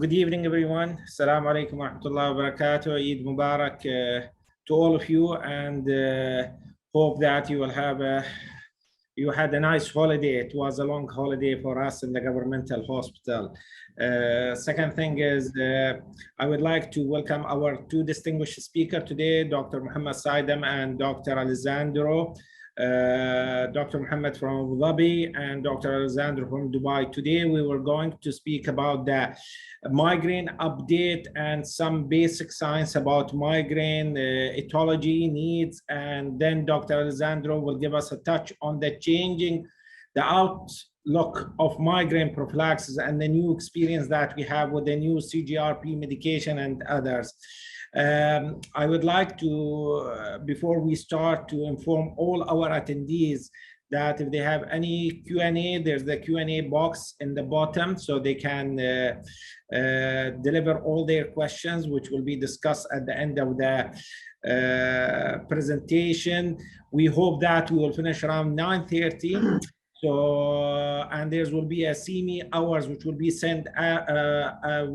Good evening, everyone. Assalamu alaikum wa rahmatullahi wa barakatuh. Eid Mubarak to all of you, and hope that you will have you had a nice holiday. It was a long holiday for us in the governmental hospital. Second thing is, I would like to welcome our two distinguished speakers today, Dr. Mohammed Saidam and Dr. Alessandro. Dr. Mohammed from Abu Dhabi and Dr. Alessandro from Dubai. Today we were going to speak about the migraine update and some basic science about migraine, etiology, needs, and then Dr. Alessandro will give us a touch on the changing the outlook of migraine prophylaxis and the new experience that we have with the new CGRP medication and others. I would like to, before we start, to inform all our attendees that if they have any Q&A, there's the Q&A box in the bottom, so they can deliver all their questions, which will be discussed at the end of the presentation. We hope that we will finish around 9:30. So, and there will be a CME hours, which will be sent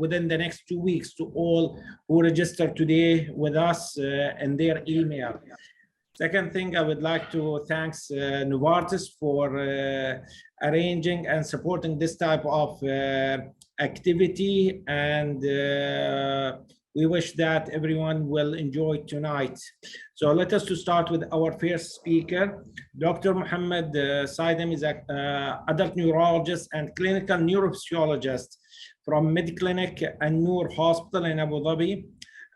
within the next 2 weeks to all who register today with us in their email. Second thing, I would like to thank Novartis for arranging and supporting this type of activity, and we wish that everyone will enjoy tonight. So let us to start with our first speaker. Dr. Mohammed Saidam is an adult neurologist and clinical neurophysiologist from Mediclinic and Noor Hospital in Abu Dhabi.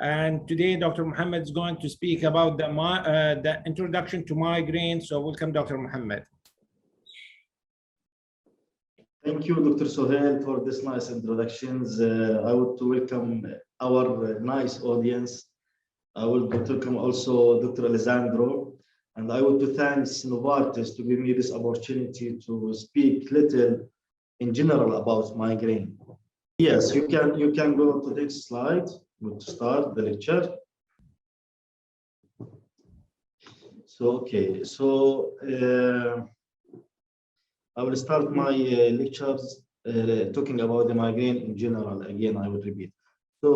And today, Dr. Mohammed is going to speak about the introduction to migraine. So welcome, Dr. Mohammed. Thank you, Dr. Suhail, for this nice introductions. I would welcome our nice audience. I would welcome also Dr. Alessandro, and I would thank Novartis to give me this opportunity to speak little in general about migraine. Yes, you can go to the next slide to start the lecture. So okay, so I will start my lectures talking about the migraine in general. Again, I would repeat. So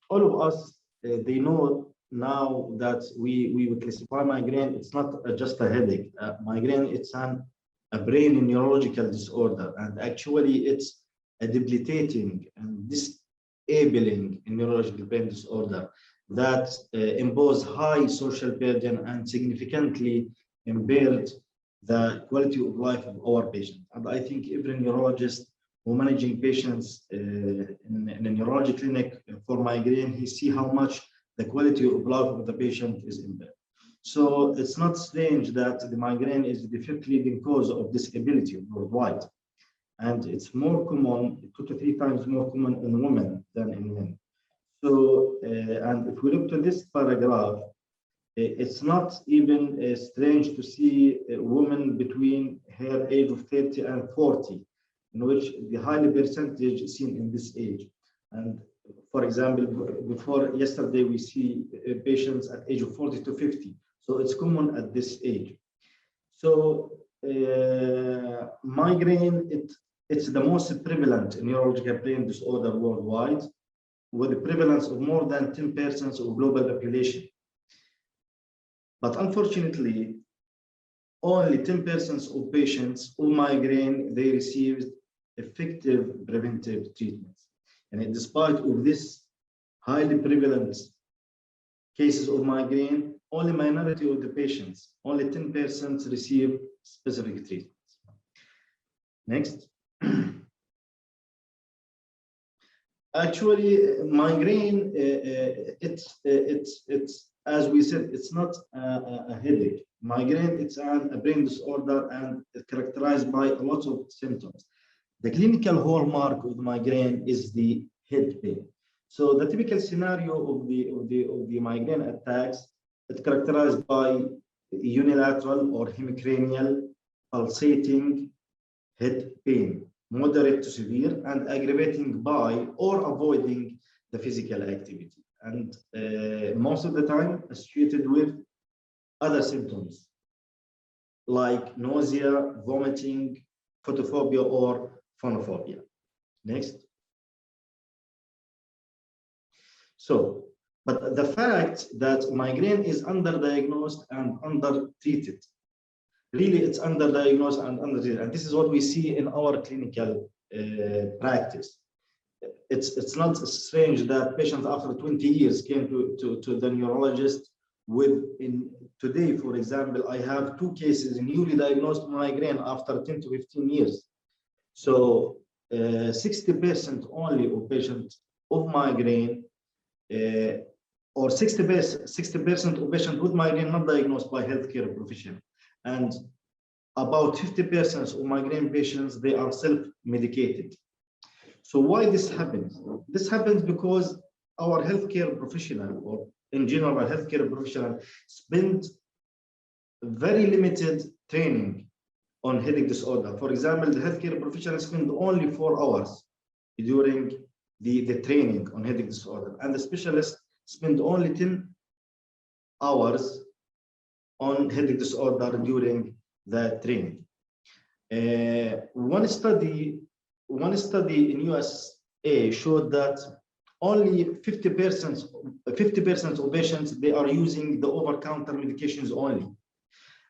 all of us, they know now that we would classify migraine. It's not just a headache. Migraine, it's a brain neurological disorder, and actually it's a debilitating and disabling neurological brain disorder that impose high social burden and significantly impaired the quality of life of our patients. And I think every neurologist who managing patients in a neurology clinic for migraine, he see how much the quality of life of the patient is impaired. So it's not strange that the migraine is the fifth leading cause of disability worldwide. And it's more common, 2 to 3 times more common in women than in men. So, and if we look to this paragraph, it's not even strange to see a woman between her age of 30 and 40, in which the high percentage is seen in this age. And for example, before yesterday, we see patients at age of 40 to 50. So it's common at this age. So migraine, it's the most prevalent neurological brain disorder worldwide, with a prevalence of more than 10% of global population. But unfortunately, only 10% of patients with migraine, they received effective preventive treatments. And despite of this highly prevalent cases of migraine, only minority of the patients, only 10% receive specific treatments. Next. Actually, migraine, it's as we said, it's not a headache. Migraine, it's a brain disorder, and it's characterized by a lot of symptoms. The clinical hallmark of migraine is the head pain. So the typical scenario of the migraine attacks, it's characterized by unilateral or hemicranial pulsating head pain, moderate to severe, and aggravating by or avoiding the physical activity. And most of the time associated with other symptoms like nausea, vomiting, photophobia, or phonophobia. Next. So, but the fact that migraine is underdiagnosed and undertreated, really it's underdiagnosed and undertreated, and this is what we see in our clinical practice. It's not strange that patients after 20 years came to the neurologist with, today, for example, I have 2 cases in newly diagnosed migraine after 10 to 15 years. So 60% only of patients of migraine, or 60% of patients with migraine not diagnosed by healthcare professional, and about 50% of migraine patients, they are self-medicated. So why this happens? This happens because our healthcare professional, or in general healthcare professional, spend very limited training on headache disorder. For example, the healthcare professionals spend only 4 hours during the training on headache disorder, and the specialists spend only 10 hours on headache disorder during the training. One study in USA showed that only 50% of patients, they are using the over-counter medications only,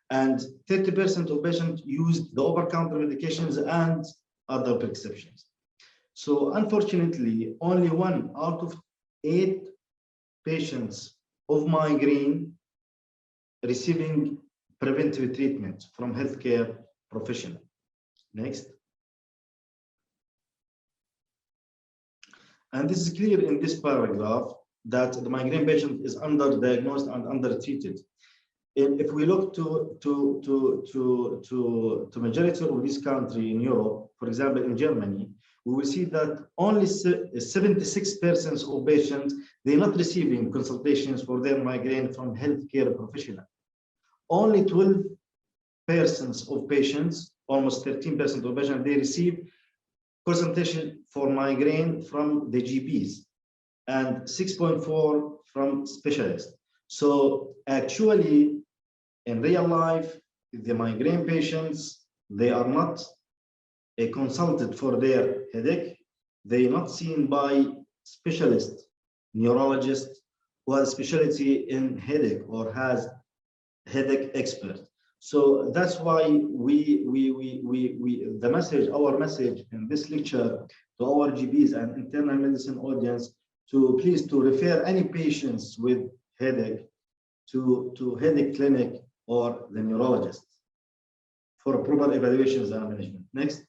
and 30% of patients use the over-counter medications and other prescriptions. So unfortunately, only 1 out of 8 patients of migraine receiving preventive treatment from healthcare professional. Next. And this is clear in this paragraph that the migraine patient is underdiagnosed and undertreated. If we look to majority of this country in Europe, for example, in Germany, we will see that only 76% of patients, they're not receiving consultations for their migraine from healthcare professional. Only 12% of patients, almost 13% of patients, they receive consultation for migraine from the GPs, and 6.4% from specialists. So actually, in real life, the migraine patients, they are not consulted for their headache. They are not seen by specialist neurologist who has specialty in headache or has headache expert. So that's why our message in this lecture to our GPs and internal medicine audience, to please to refer any patients with headache to headache clinic or the neurologist for proper evaluations and management. Next.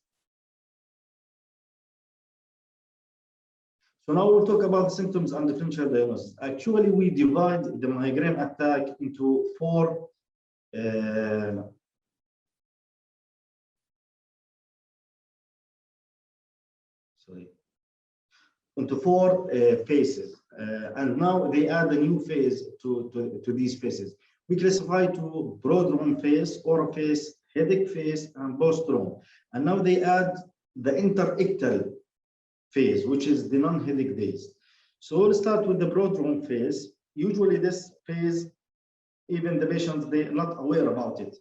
So now we'll talk about symptoms and differential diagnosis. Actually, we divide the migraine attack into 4 phases, and now they add a new phase to these phases. We classify to prodrome phase, oro phase, headache phase, and postdrome. And now they add the interictal phase, which is the non-headache days. So we'll start with the prodrome phase. Usually this phase, even the patients, they're not aware about it.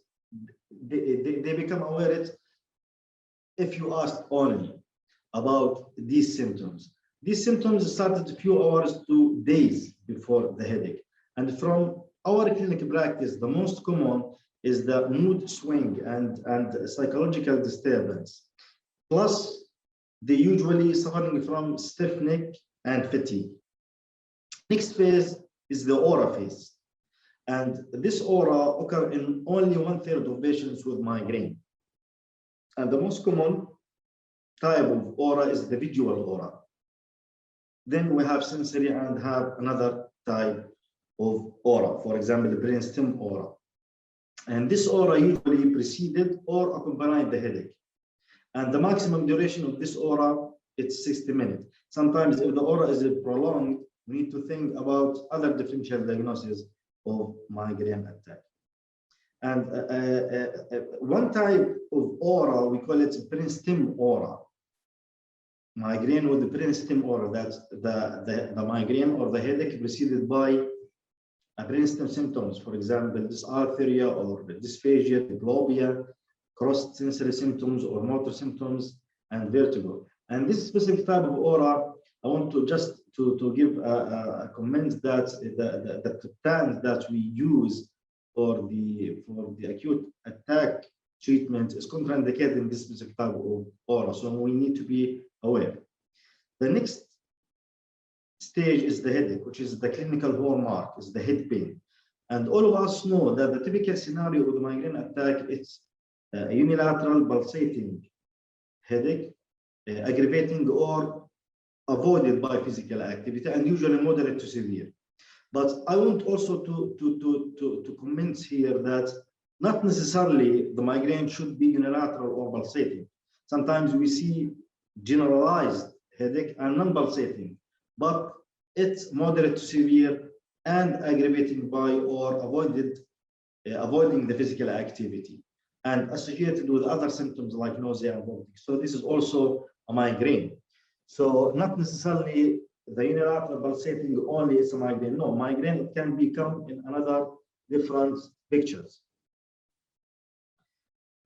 They become aware it if you ask only about these symptoms. These symptoms started a few hours to days before the headache. And from our clinical practice, the most common is the mood swing and psychological disturbance. Plus, they usually suffering from stiff neck and fatigue. Next phase is the aura phase. And this aura occurs in only 1/3 of patients with migraine. And the most common type of aura is the visual aura. Then we have sensory and have another type of aura, for example, the brainstem aura. And this aura usually preceded or accompanied the headache. And the maximum duration of this aura, it's 60 minutes. Sometimes if the aura is prolonged, we need to think about other differential diagnoses of migraine attack. And one type of aura, we call it brainstem aura. Migraine with the brainstem aura, that's the migraine or the headache preceded by a brainstem symptoms, for example, dysarthria or dysphagia, diplopia, cross-sensory symptoms or motor symptoms, and vertigo. And this specific type of aura, I want to just to give a comment that the triptans that we use for the acute attack treatment is contraindicated in this specific type of aura. So we need to be aware. The next stage is the headache, which is the clinical hallmark, is the head pain. And all of us know that the typical scenario of the migraine attack is a unilateral pulsating headache, aggravating or avoided by physical activity, and usually moderate to severe. But I want also to comment here that not necessarily the migraine should be unilateral or pulsating. Sometimes we see generalized headache and non-pulsating, but it's moderate to severe and aggravating by or avoiding the physical activity and associated with other symptoms like nausea and vomiting. So this is also a migraine. So not necessarily the unilateral pulsating only is a migraine. No, migraine can become in another different pictures.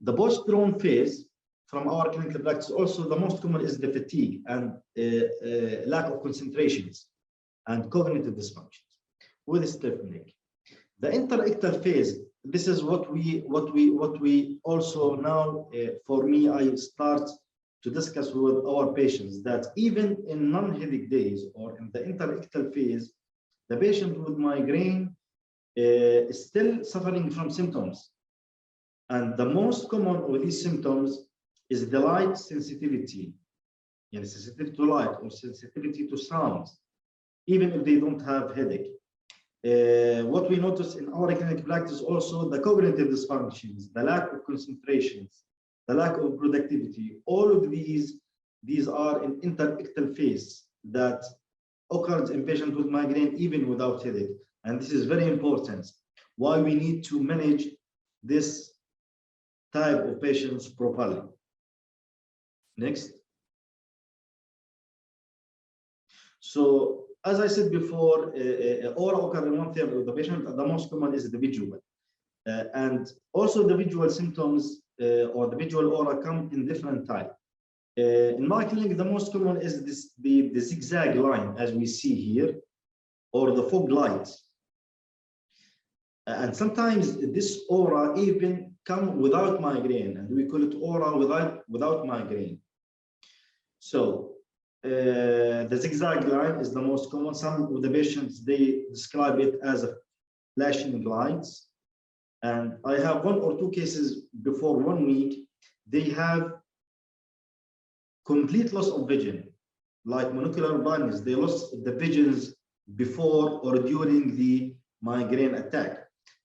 The post-drone phase from our clinical practice, also the most common is the fatigue and lack of concentrations and cognitive dysfunctions with stiffening. The interictal phase, this is what we also now, for me, I start to discuss with our patients that even in non-headache days or in the interictal phase, the patient with migraine is still suffering from symptoms. And the most common of these symptoms is the light sensitivity, sensitivity to light or sensitivity to sounds, even if they don't have headache. What we notice in our clinical practice also, the cognitive dysfunctions, the lack of concentrations, the lack of productivity, all of these are in interictal phase that occurs in patients with migraine even without headache. And this is very important, why we need to manage this type of patients properly. Next. So, as I said before, aura occurs in 1/3 of the patient. The most common is the visual. And also the visual symptoms or the visual aura come in different type. In my clinic, the most common is the zigzag line, as we see here, or the fog lights. And sometimes this aura even come without migraine, and we call it aura without migraine. So the zigzag line is the most common. Some of the patients, they describe it as a flashing lights. And I have 1 or 2 cases before 1 week, they have complete loss of vision, like monocular blindness. They lost the visions before or during the migraine attack.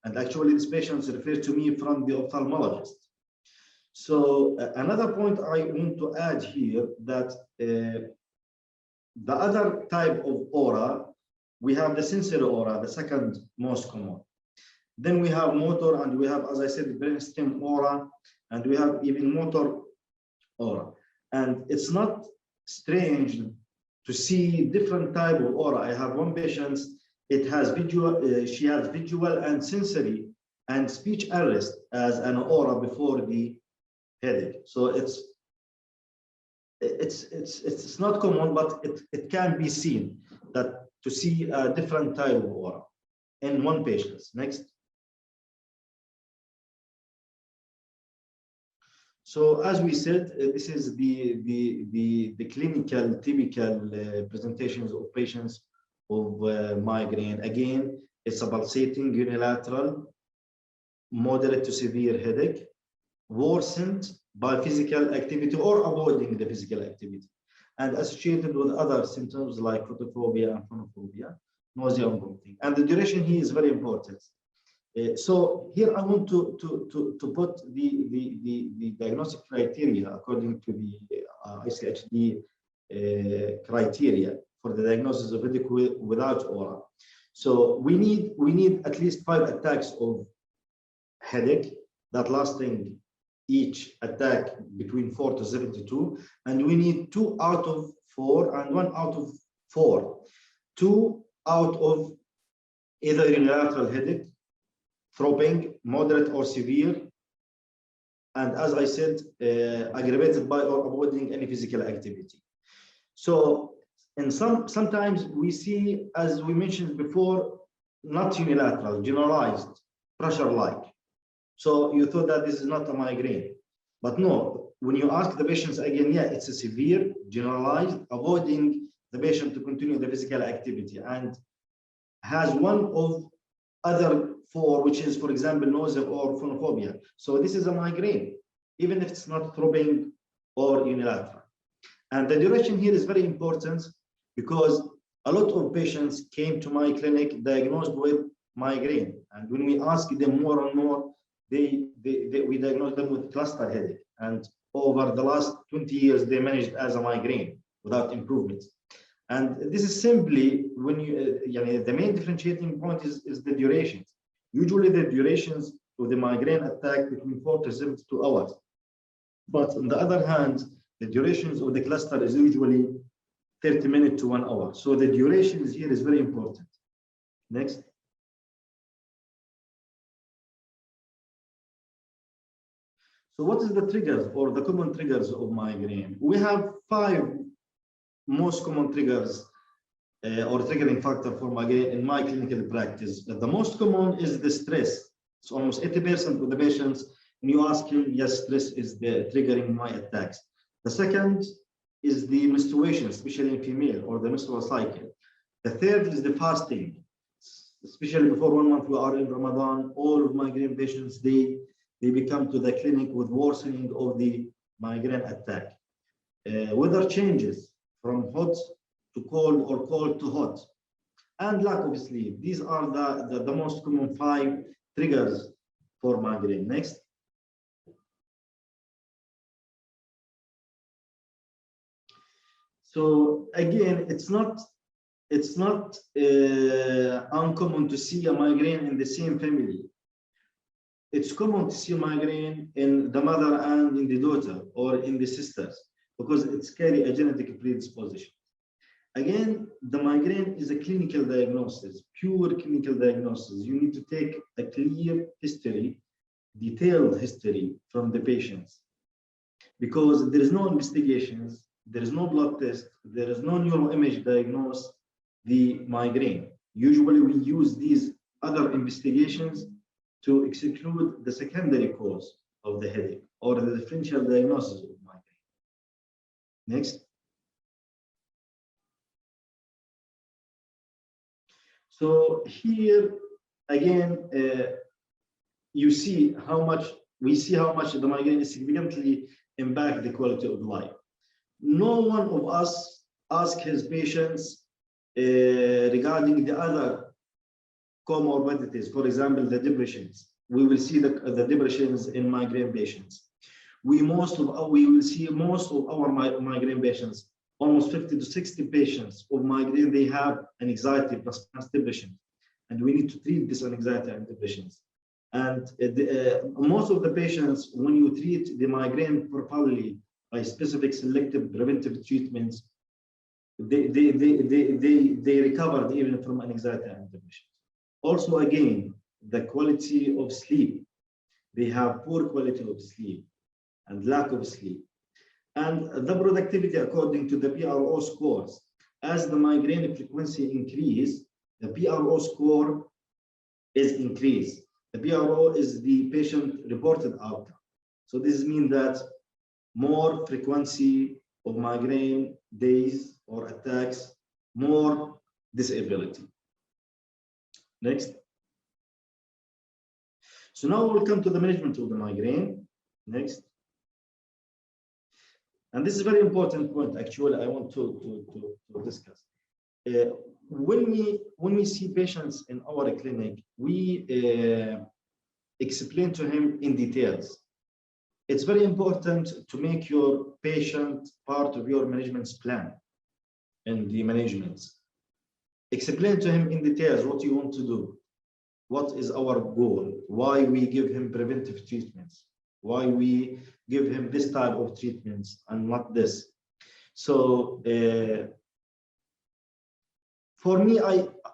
And actually, these patients refer to me from the ophthalmologist. So another point I want to add here that the other type of aura, we have the sensory aura, the second most common. Then we have motor, and we have, as I said, brainstem aura, and we have even motor aura. And it's not strange to see different type of aura. I have one patient, it has visual, she has visual and sensory and speech arrest as an aura before the headache. So it's not common, but it can be seen that to see a different type of aura in one patient. Next. So as we said, this is the clinical typical presentations of patients of migraine. Again, it's a pulsating unilateral, moderate to severe headache, worsened by physical activity or avoiding the physical activity, and associated with other symptoms like photophobia and phonophobia, nausea and vomiting. And the duration here is very important. So here I want to put the diagnostic criteria according to the ICHD criteria for the diagnosis of headache without aura. So we need at least 5 attacks of headache that lasting each attack between 4 to 72, and we need 2 out of 4 and 1 out of 4. 2 out of either unilateral headache, throbbing, moderate or severe, and as I said, aggravated by or avoiding any physical activity. So And sometimes we see, as we mentioned before, not unilateral, generalized, pressure-like. So you thought that this is not a migraine. But no, when you ask the patients again, yeah, it's a severe, generalized, avoiding the patient to continue the physical activity and has one of other four, which is, for example, nausea or phonophobia. So this is a migraine, even if it's not throbbing or unilateral. And the duration here is very important because a lot of patients came to my clinic diagnosed with migraine. And when we ask them more and more, we diagnose them with cluster headache. And over the last 20 years, they managed as a migraine without improvement. And this is simply when the main differentiating point is the durations. Usually the durations of the migraine attack between 4 to 72 hours. But on the other hand, the durations of the cluster is usually 30 minutes to 1 hour. So the durations here is very important. Next. So what is the triggers or the common triggers of migraine? We have 5 most common triggers or triggering factor for migraine in my clinical practice. The most common is the stress. So almost 80% of the patients, when you ask him, yes, stress is the triggering my attacks. The second is the menstruation, especially in female, or the menstrual cycle. The third is the fasting, especially before 1 month we are in Ramadan. All of migraine patients, they become to the clinic with worsening of the migraine attack. Weather changes from hot to cold or cold to hot, and lack of sleep. These are the most common 5 triggers for migraine. Next. So again, it's not uncommon to see a migraine in the same family. It's common to see migraine in the mother and in the daughter or in the sisters because it's carry a genetic predisposition. Again, the migraine is a clinical diagnosis, pure clinical diagnosis. You need to take a clear history, detailed history from the patients because there is no investigations, there is no blood test, there is no neuro image diagnose the migraine. Usually we use these other investigations to exclude the secondary cause of the headache or the differential diagnosis of migraine. Next. So here again, you see how much the migraine is significantly impact the quality of life. No one of us ask his patients regarding the other comorbidities, for example, the depressions. We will see the depressions in migraine patients. We will see most of our migraine patients, almost 50 to 60 patients of migraine, they have an anxiety plus depression, and we need to treat this anxiety and depressions. And most of the patients, when you treat the migraine properly by specific selective preventive treatments, they recover even from anxiety and depression. Also, again, the quality of sleep. They have poor quality of sleep and lack of sleep. And the productivity according to the PRO scores. As the migraine frequency increase, the PRO score is increased. The PRO is the patient reported outcome. So this means that more frequency of migraine days or attacks, more disability. Next. So now we'll come to the management of the migraine. Next. And this is a very important point, actually, I want to discuss. When we see patients in our clinic, we explain to him in details. It's very important to make your patient part of your management's plan and the management. Explain to him in details what you want to do. What is our goal? Why we give him preventive treatments? Why we give him this type of treatments and not this? So for me,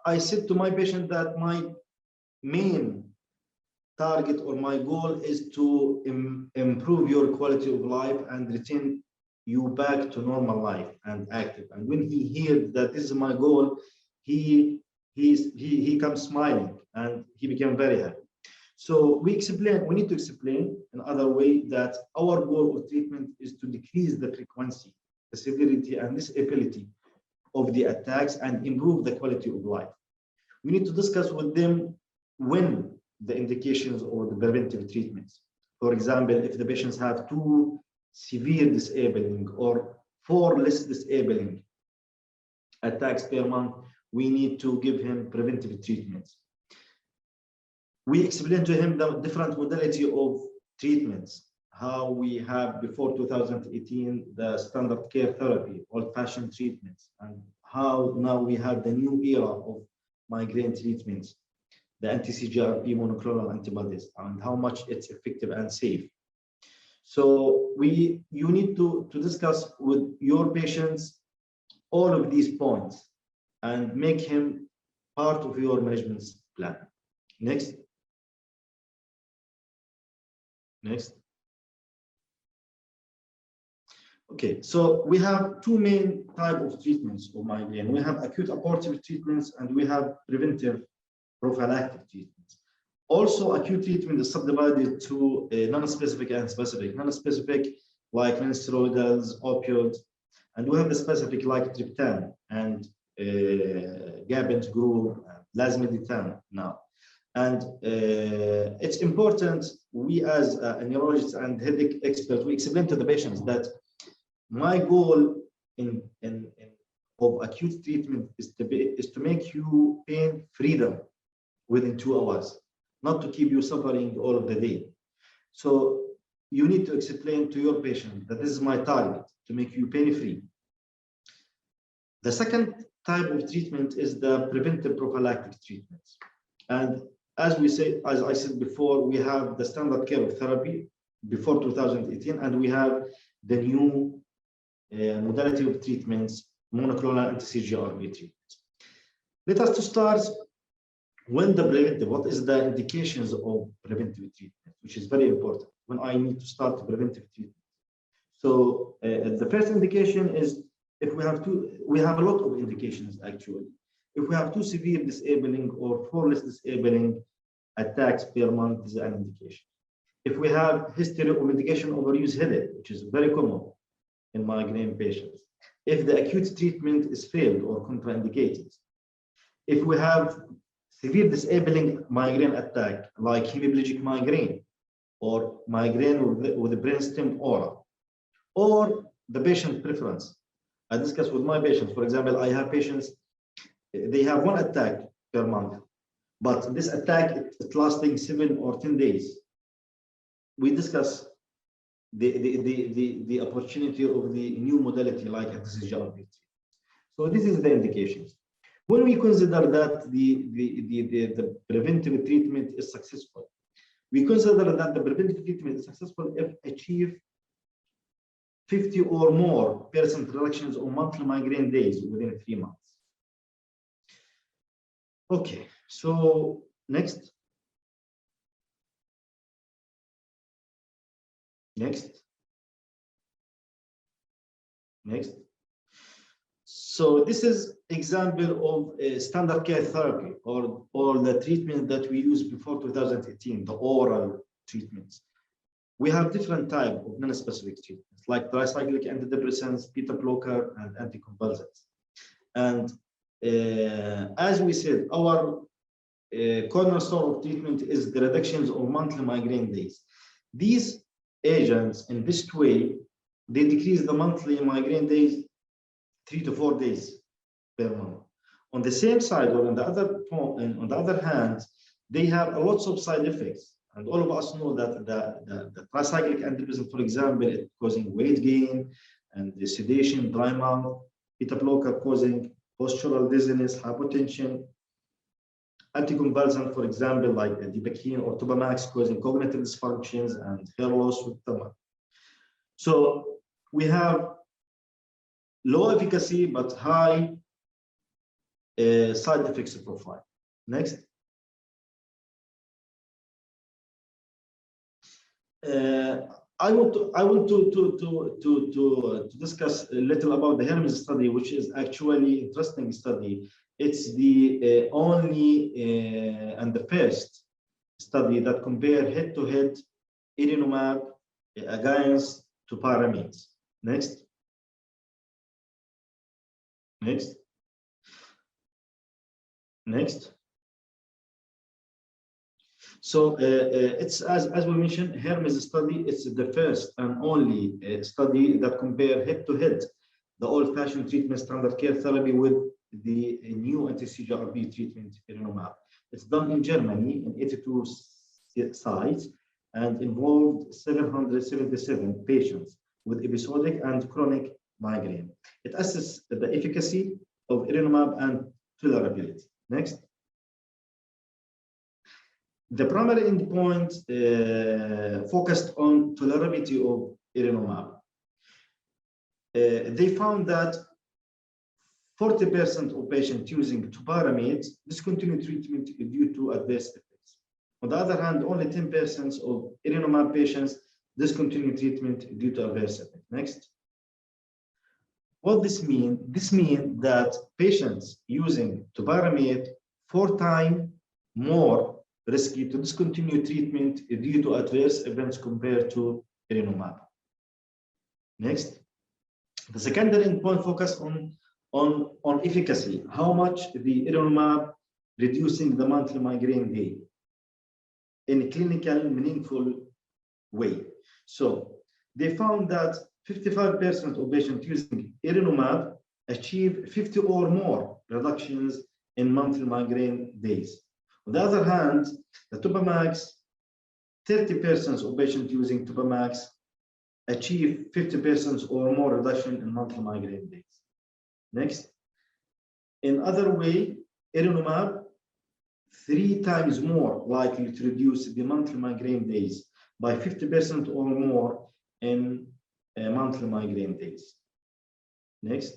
I said to my patient that my main target or my goal is to improve your quality of life and retain you back to normal life and active. And when he heard that this is my goal, he comes smiling and he became very happy. So we need to explain another way that our goal of treatment is to decrease the frequency, the severity, and disability of the attacks and improve the quality of life. We need to discuss with them when the indications or the preventive treatments. For example, if the patients have 2 severe disabling or 4 less disabling attacks per month, we need to give him preventive treatments. We explain to him the different modality of treatments, how we have before 2018 the standard care therapy, old-fashioned treatments, and how now we have the new era of migraine treatments, the anti-CGRP monoclonal antibodies, and how much it's effective and safe. So you need to discuss with your patients all of these points and make him part of your management plan. Next. Okay, so we have 2 main types of treatments for migraine. We have acute abortive treatments and we have preventive prophylactic treatments. Also, acute treatment is subdivided to non-specific and specific. Non-specific like nonsteroidals, opioids, and we have the specific like triptan and Gabent group, lasmiditan now. And it's important, we as a neurologist and headache expert, we explain to the patients that my goal of acute treatment is to make you pain freedom within 2 hours, not to keep you suffering all of the day. So you need to explain to your patient that this is my target, to make you pain free. The second type of treatment is the preventive prophylactic treatments. And as I said before, we have the standard care of therapy before 2018, and we have the new modality of treatments, monoclonal anti-CGRP treatments. Let us to start when the preventive, what is the indications of preventive treatment, which is very important when I need to start preventive treatment. So the first indication is if we have a lot of indications actually. If we have 2 severe disabling or 4 less disabling attacks per month is an indication. If we have history of medication overuse headache, which is very common in migraine patients. If the acute treatment is failed or contraindicated. If we have severe disabling migraine attack like hemiplegic migraine or migraine with the brainstem aura, or the patient preference. I discuss with my patients, for example, I have patients, they have 1 attack per month, but this attack is lasting 7 or 10 days. We discuss the opportunity of the new modality like anti-CGRP. So this is the indications. When we consider that the preventive treatment is successful, we consider that the preventive treatment is successful if achieve 50 or more % reductions on monthly migraine days within 3 months. Okay, so next. So this is example of a standard care therapy or the treatment that we used before 2018, the oral treatments. We have different types of non-specific treatments like tricyclic antidepressants, beta blocker, and anticonvulsants. And as we said, our cornerstone of treatment is the reductions of monthly migraine days. These agents, in this way, they decrease the monthly migraine days 3 to 4 days per month. On the same side, or on the other hand, they have a lots of side effects. And all of us know that the tricyclic antidepressant, for example, is causing weight gain and the sedation, dry mouth, beta blocker causing postural dizziness, hypotension. Anticonvulsant, for example, like Dipakine or Tobamax, causing cognitive dysfunctions and hair loss with tama. So we have low efficacy but high side effects profile. Next. I want to discuss a little about the Hermes study, which is actually an interesting study. It's the only and the first study that compare head-to-head Erenumab against topiramate. Next. Next. Next. So it's as we mentioned, Hermes study. It's the first and only study that compare head-to-head the old-fashioned treatment standard care therapy with the new anti-CGRP treatment Erenumab. It's done in Germany in 82 sites and involved 777 patients with episodic and chronic migraine. It assesses the efficacy of Erenumab and tolerability. Next. The primary endpoint focused on tolerability of Erenumab. They found that 40% of patients using topiramate discontinued treatment due to adverse effects. On the other hand, only 10% of Erenumab patients discontinued treatment due to adverse effects. Next. What this means? This means that patients using topiramate 4 times more risky to discontinue treatment due to adverse events compared to Erenumab. Next. The secondary endpoint focus on efficacy, how much the Erenumab reducing the monthly migraine day in a clinical meaningful way. So they found that 55% of patients using Erenumab achieve 50 or more reductions in monthly migraine days. On the other hand, the Topamax, 30% of patients using Topamax achieve 50% or more reduction in monthly migraine days. Next. In other way, Erenumab 3 times more likely to reduce the monthly migraine days by 50% or more in monthly migraine days. Next.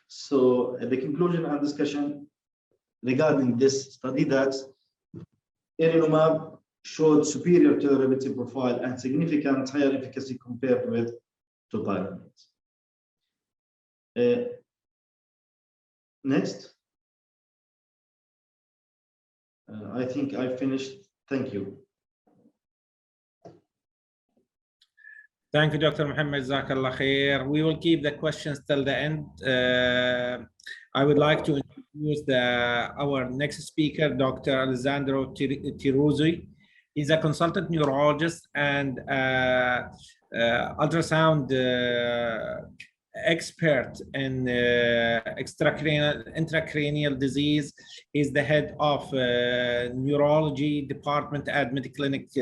So the conclusion and discussion regarding this study that Erenumab showed superior tolerability profile and significant higher efficacy compared with topiramate. Next. I think I finished. Thank you. Thank you, Dr. Mohammed. Jazakallah khair. We will keep the questions till the end. I would like to introduce our next speaker, Dr. Alessandro Terruzi. He's a consultant neurologist and ultrasound expert in intracranial disease. He's the head of neurology department at Mediclinic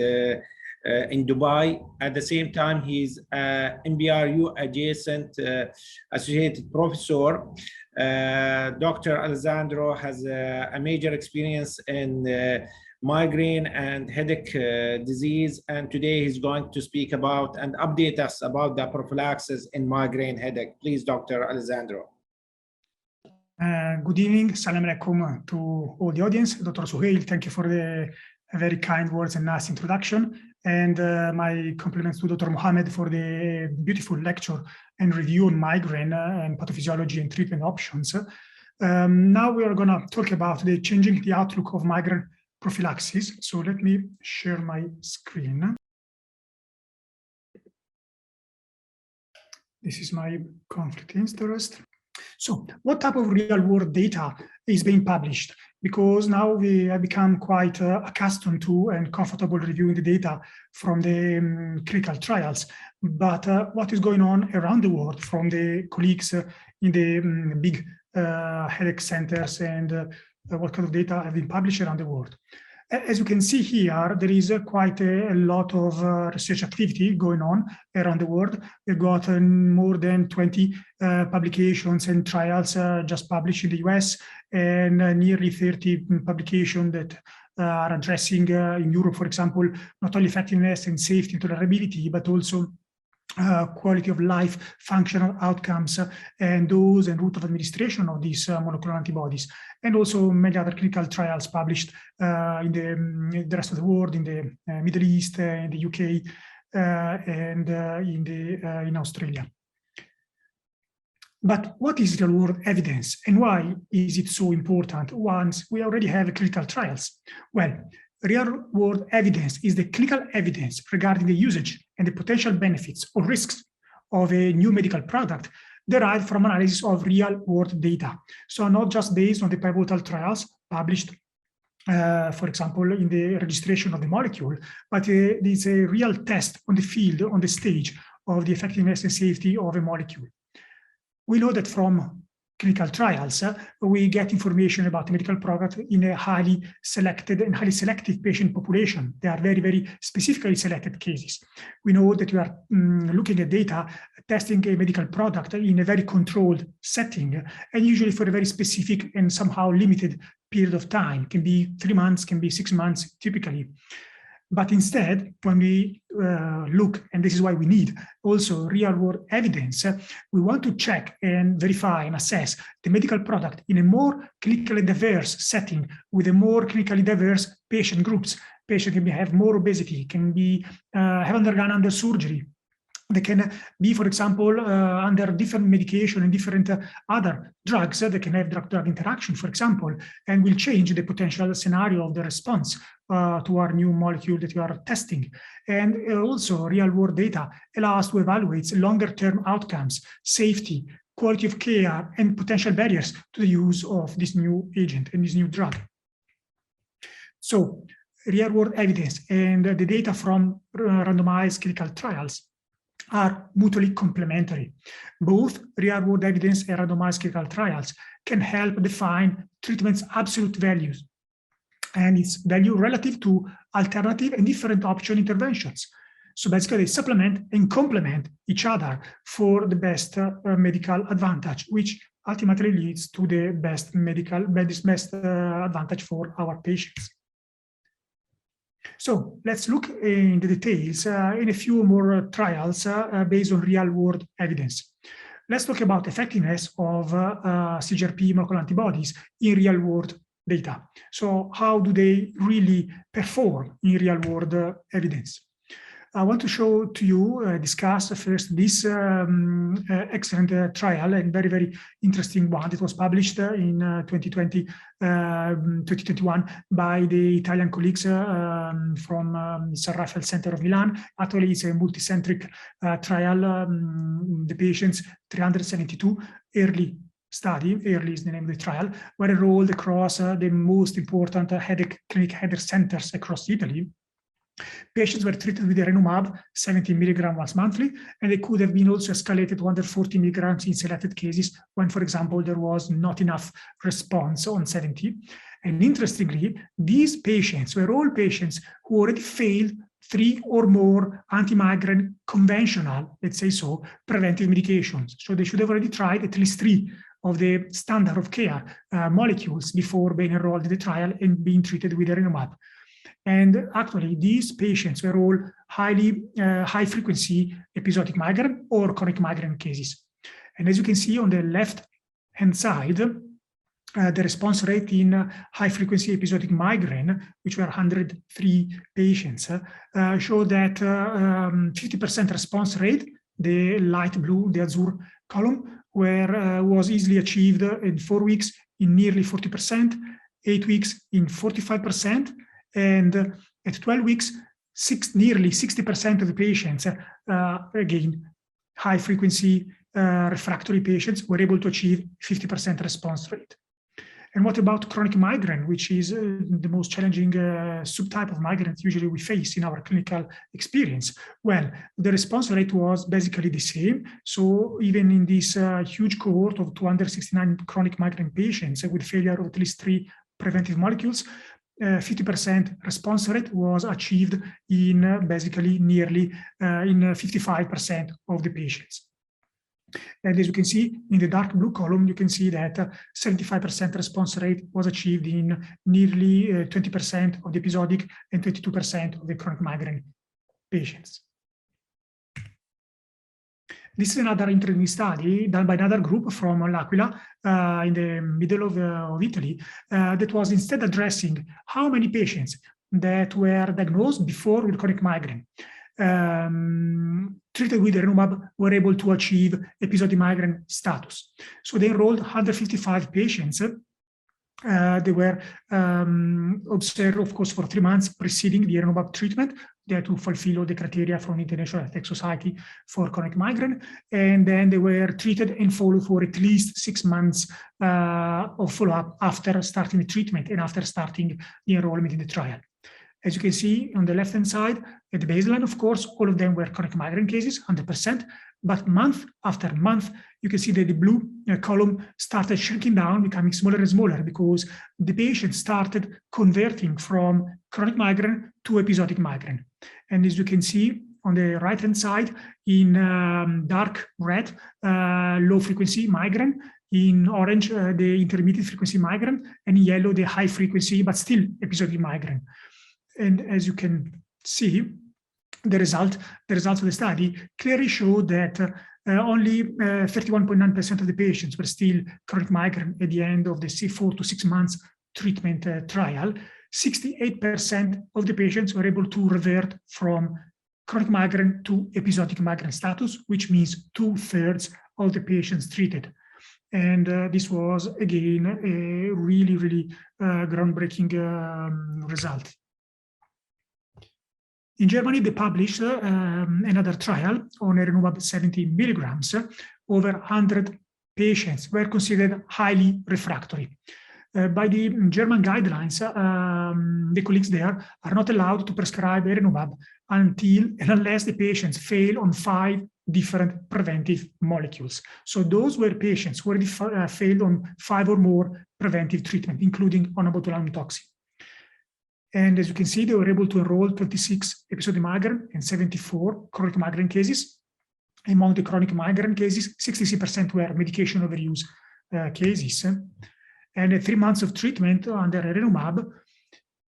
in Dubai. At the same time, he's MBRU adjacent associated professor. Dr. Alessandro has a major experience in migraine and headache disease, and today he's going to speak about and update us about the prophylaxis in migraine headache. Please, Dr. Alessandro. Good evening. Salam alaikum to all the audience. Dr. Suhail, thank you for the very kind words and nice introduction. And my compliments to Dr. Mohammed for the beautiful lecture and review on migraine and pathophysiology and treatment options. Now we are going to talk about the changing the outlook of migraine prophylaxis. So let me share my screen. This is my conflict interest. So what type of real world data is being published? Because now we have become quite accustomed to and comfortable reviewing the data from the clinical trials. But what is going on around the world from the colleagues in the big headache centers and what kind of data have been published around the world? As you can see here, there is quite a lot of research activity going on around the world. We've got more than 20 publications and trials just published in the US, and nearly 30 publications that are addressing in Europe, for example, not only effectiveness and safety and tolerability, but also quality of life, functional outcomes, and dose and route of administration of these monoclonal antibodies, and also many other clinical trials published in the rest of the world, in the Middle East, in the UK, and in Australia. But what is real-world evidence, and why is it so important once we already have clinical trials? Well, real-world evidence is the clinical evidence regarding the usage and the potential benefits or risks of a new medical product derived from analysis of real-world data. So not just based on the pivotal trials published, for example, in the registration of the molecule, but it's a real test on the field, on the stage of the effectiveness and safety of a molecule. We know that from clinical trials, we get information about the medical product in a highly selected and highly selective patient population. They are very, very specifically selected cases. We know that you are looking at data, testing a medical product in a very controlled setting, and usually for a very specific and somehow limited period of time. It can be 3 months, can be 6 months, typically. But instead, when we look, and this is why we need also real-world evidence, we want to check and verify and assess the medical product in a more clinically diverse setting with a more clinically diverse patient groups. Patient can have more obesity, can be have undergone under surgery. They can be, for example, under different medication and different other drugs that can have drug-drug interaction, for example, and will change the potential scenario of the response to our new molecule that we are testing. And also real-world data allow us to evaluate longer-term outcomes, safety, quality of care, and potential barriers to the use of this new agent and this new drug. So real-world evidence and the data from randomized clinical trials are mutually complementary. Both real-world evidence and randomized clinical trials can help define treatment's absolute values and its value relative to alternative and different option interventions. So basically, they supplement and complement each other for the best medical advantage, which ultimately leads to the best advantage for our patients. So let's look in the details in a few more trials based on real-world evidence. Let's talk about effectiveness of CGRP monoclonal antibodies in real-world data. So how do they really perform in real-world evidence? I want to show to you, discuss first this excellent trial and very, very interesting one that was published in 2021 by the Italian colleagues from San Raffaele Center of Milan. Actually, it's a multicentric trial. The patients, 372, early study, early is the name of the trial, were enrolled across the most important headache centers across Italy. Patients were treated with Erenumab, 70 milligrams once monthly, and they could have been also escalated to 140 milligrams in selected cases when, for example, there was not enough response on 70. And interestingly, these patients were all patients who already failed 3 or more anti-migraine conventional, let's say so, preventive medications. So they should have already tried at least 3 of the standard of care molecules before being enrolled in the trial and being treated with Erenumab. And actually, these patients were all high-frequency episodic migraine or chronic migraine cases. And as you can see on the left-hand side, the response rate in high-frequency episodic migraine, which were 103 patients, showed that 50% response rate, the light blue, the azure column, was easily achieved in 4 weeks in nearly 40%, 8 weeks in 45%, and at 12 weeks, nearly 60% of the patients, again, high-frequency refractory patients, were able to achieve 50% response rate. And what about chronic migraine, which is the most challenging subtype of migraine usually we face in our clinical experience? Well, the response rate was basically the same. So even in this huge cohort of 269 chronic migraine patients with failure of at least 3 preventive molecules, 50% response rate was achieved in basically nearly in 55% of the patients. And as you can see in the dark blue column, you can see that 75% response rate was achieved in nearly 20% of the episodic and 22% of the chronic migraine patients. This is another interesting study done by another group from L'Aquila in the middle of Italy that was instead addressing how many patients that were diagnosed before with chronic migraine treated with Erenumab were able to achieve episodic migraine status. So they enrolled 155 patients. They were observed, of course, for 3 months preceding the Erenumab treatment. They had to fulfill all the criteria from the International Headache Society for chronic migraine. And then they were treated and followed for at least 6 months of follow-up after starting the treatment and after starting the enrollment in the trial. As you can see on the left-hand side, at the baseline, of course, all of them were chronic migraine cases, 100%. But month after month, you can see that the blue column started shrinking down, becoming smaller and smaller, because the patient started converting from chronic migraine to episodic migraine. And as you can see on the right-hand side, in dark red, low-frequency migraine, in orange, the intermediate frequency migraine, and in yellow, the high frequency, but still episodic migraine. And as you can see, the results of the study clearly show that only 31.9% of the patients were still chronic migraine at the end of the 4 to 6 months treatment trial. 68% of the patients were able to revert from chronic migraine to episodic migraine status, which means 2/3 of the patients treated. And this was, again, a really groundbreaking result. In Germany, they published another trial on Erenumab 70 milligrams. Over 100 patients were considered highly refractory. By the German guidelines, the colleagues there are not allowed to prescribe Erenumab until and unless the patients fail on 5 different preventive molecules. So those were patients who already failed on 5 or more preventive treatment, including on botulinum toxin. And as you can see, they were able to enroll 26 episodic migraine and 74 chronic migraine cases. Among the chronic migraine cases, 66% were medication overuse cases. And at 3 months of treatment under Erenumab,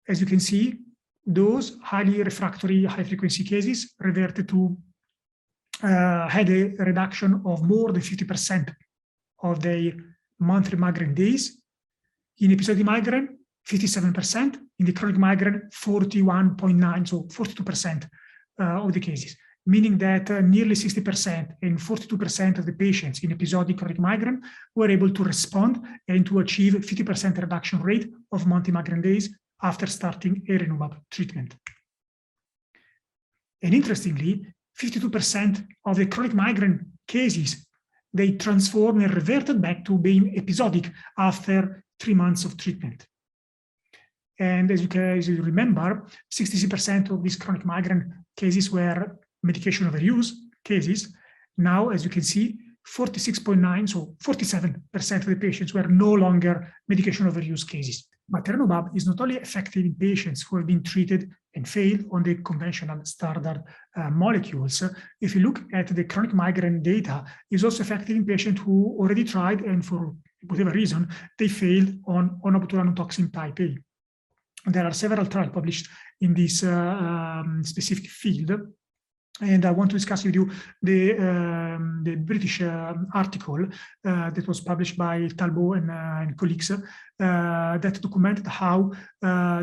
as you can see, those highly refractory high-frequency cases reverted to had a reduction of more than 50% of their monthly migraine days. In episodic migraine, 57%, in the chronic migraine, 41.9%, so 42% of the cases, meaning that nearly 60% and 42% of the patients in episodic chronic migraine were able to respond and to achieve 50% reduction rate of monthly migraine days after starting Erenumab treatment. And interestingly, 52% of the chronic migraine cases, they transformed and reverted back to being episodic after 3 months of treatment. And as you remember, 66% of these chronic migraine cases were medication overuse cases. Now, as you can see, 46.9%, so 47% of the patients were no longer medication overuse cases. But Erenumab is not only effective in patients who have been treated and failed on the conventional standard molecules. If you look at the chronic migraine data, it's also effective in patients who already tried and for whatever reason, they failed on botulinum toxin type A. There are several trials published in this specific field. And I want to discuss with you the British article that was published by Talbot and colleagues that documented how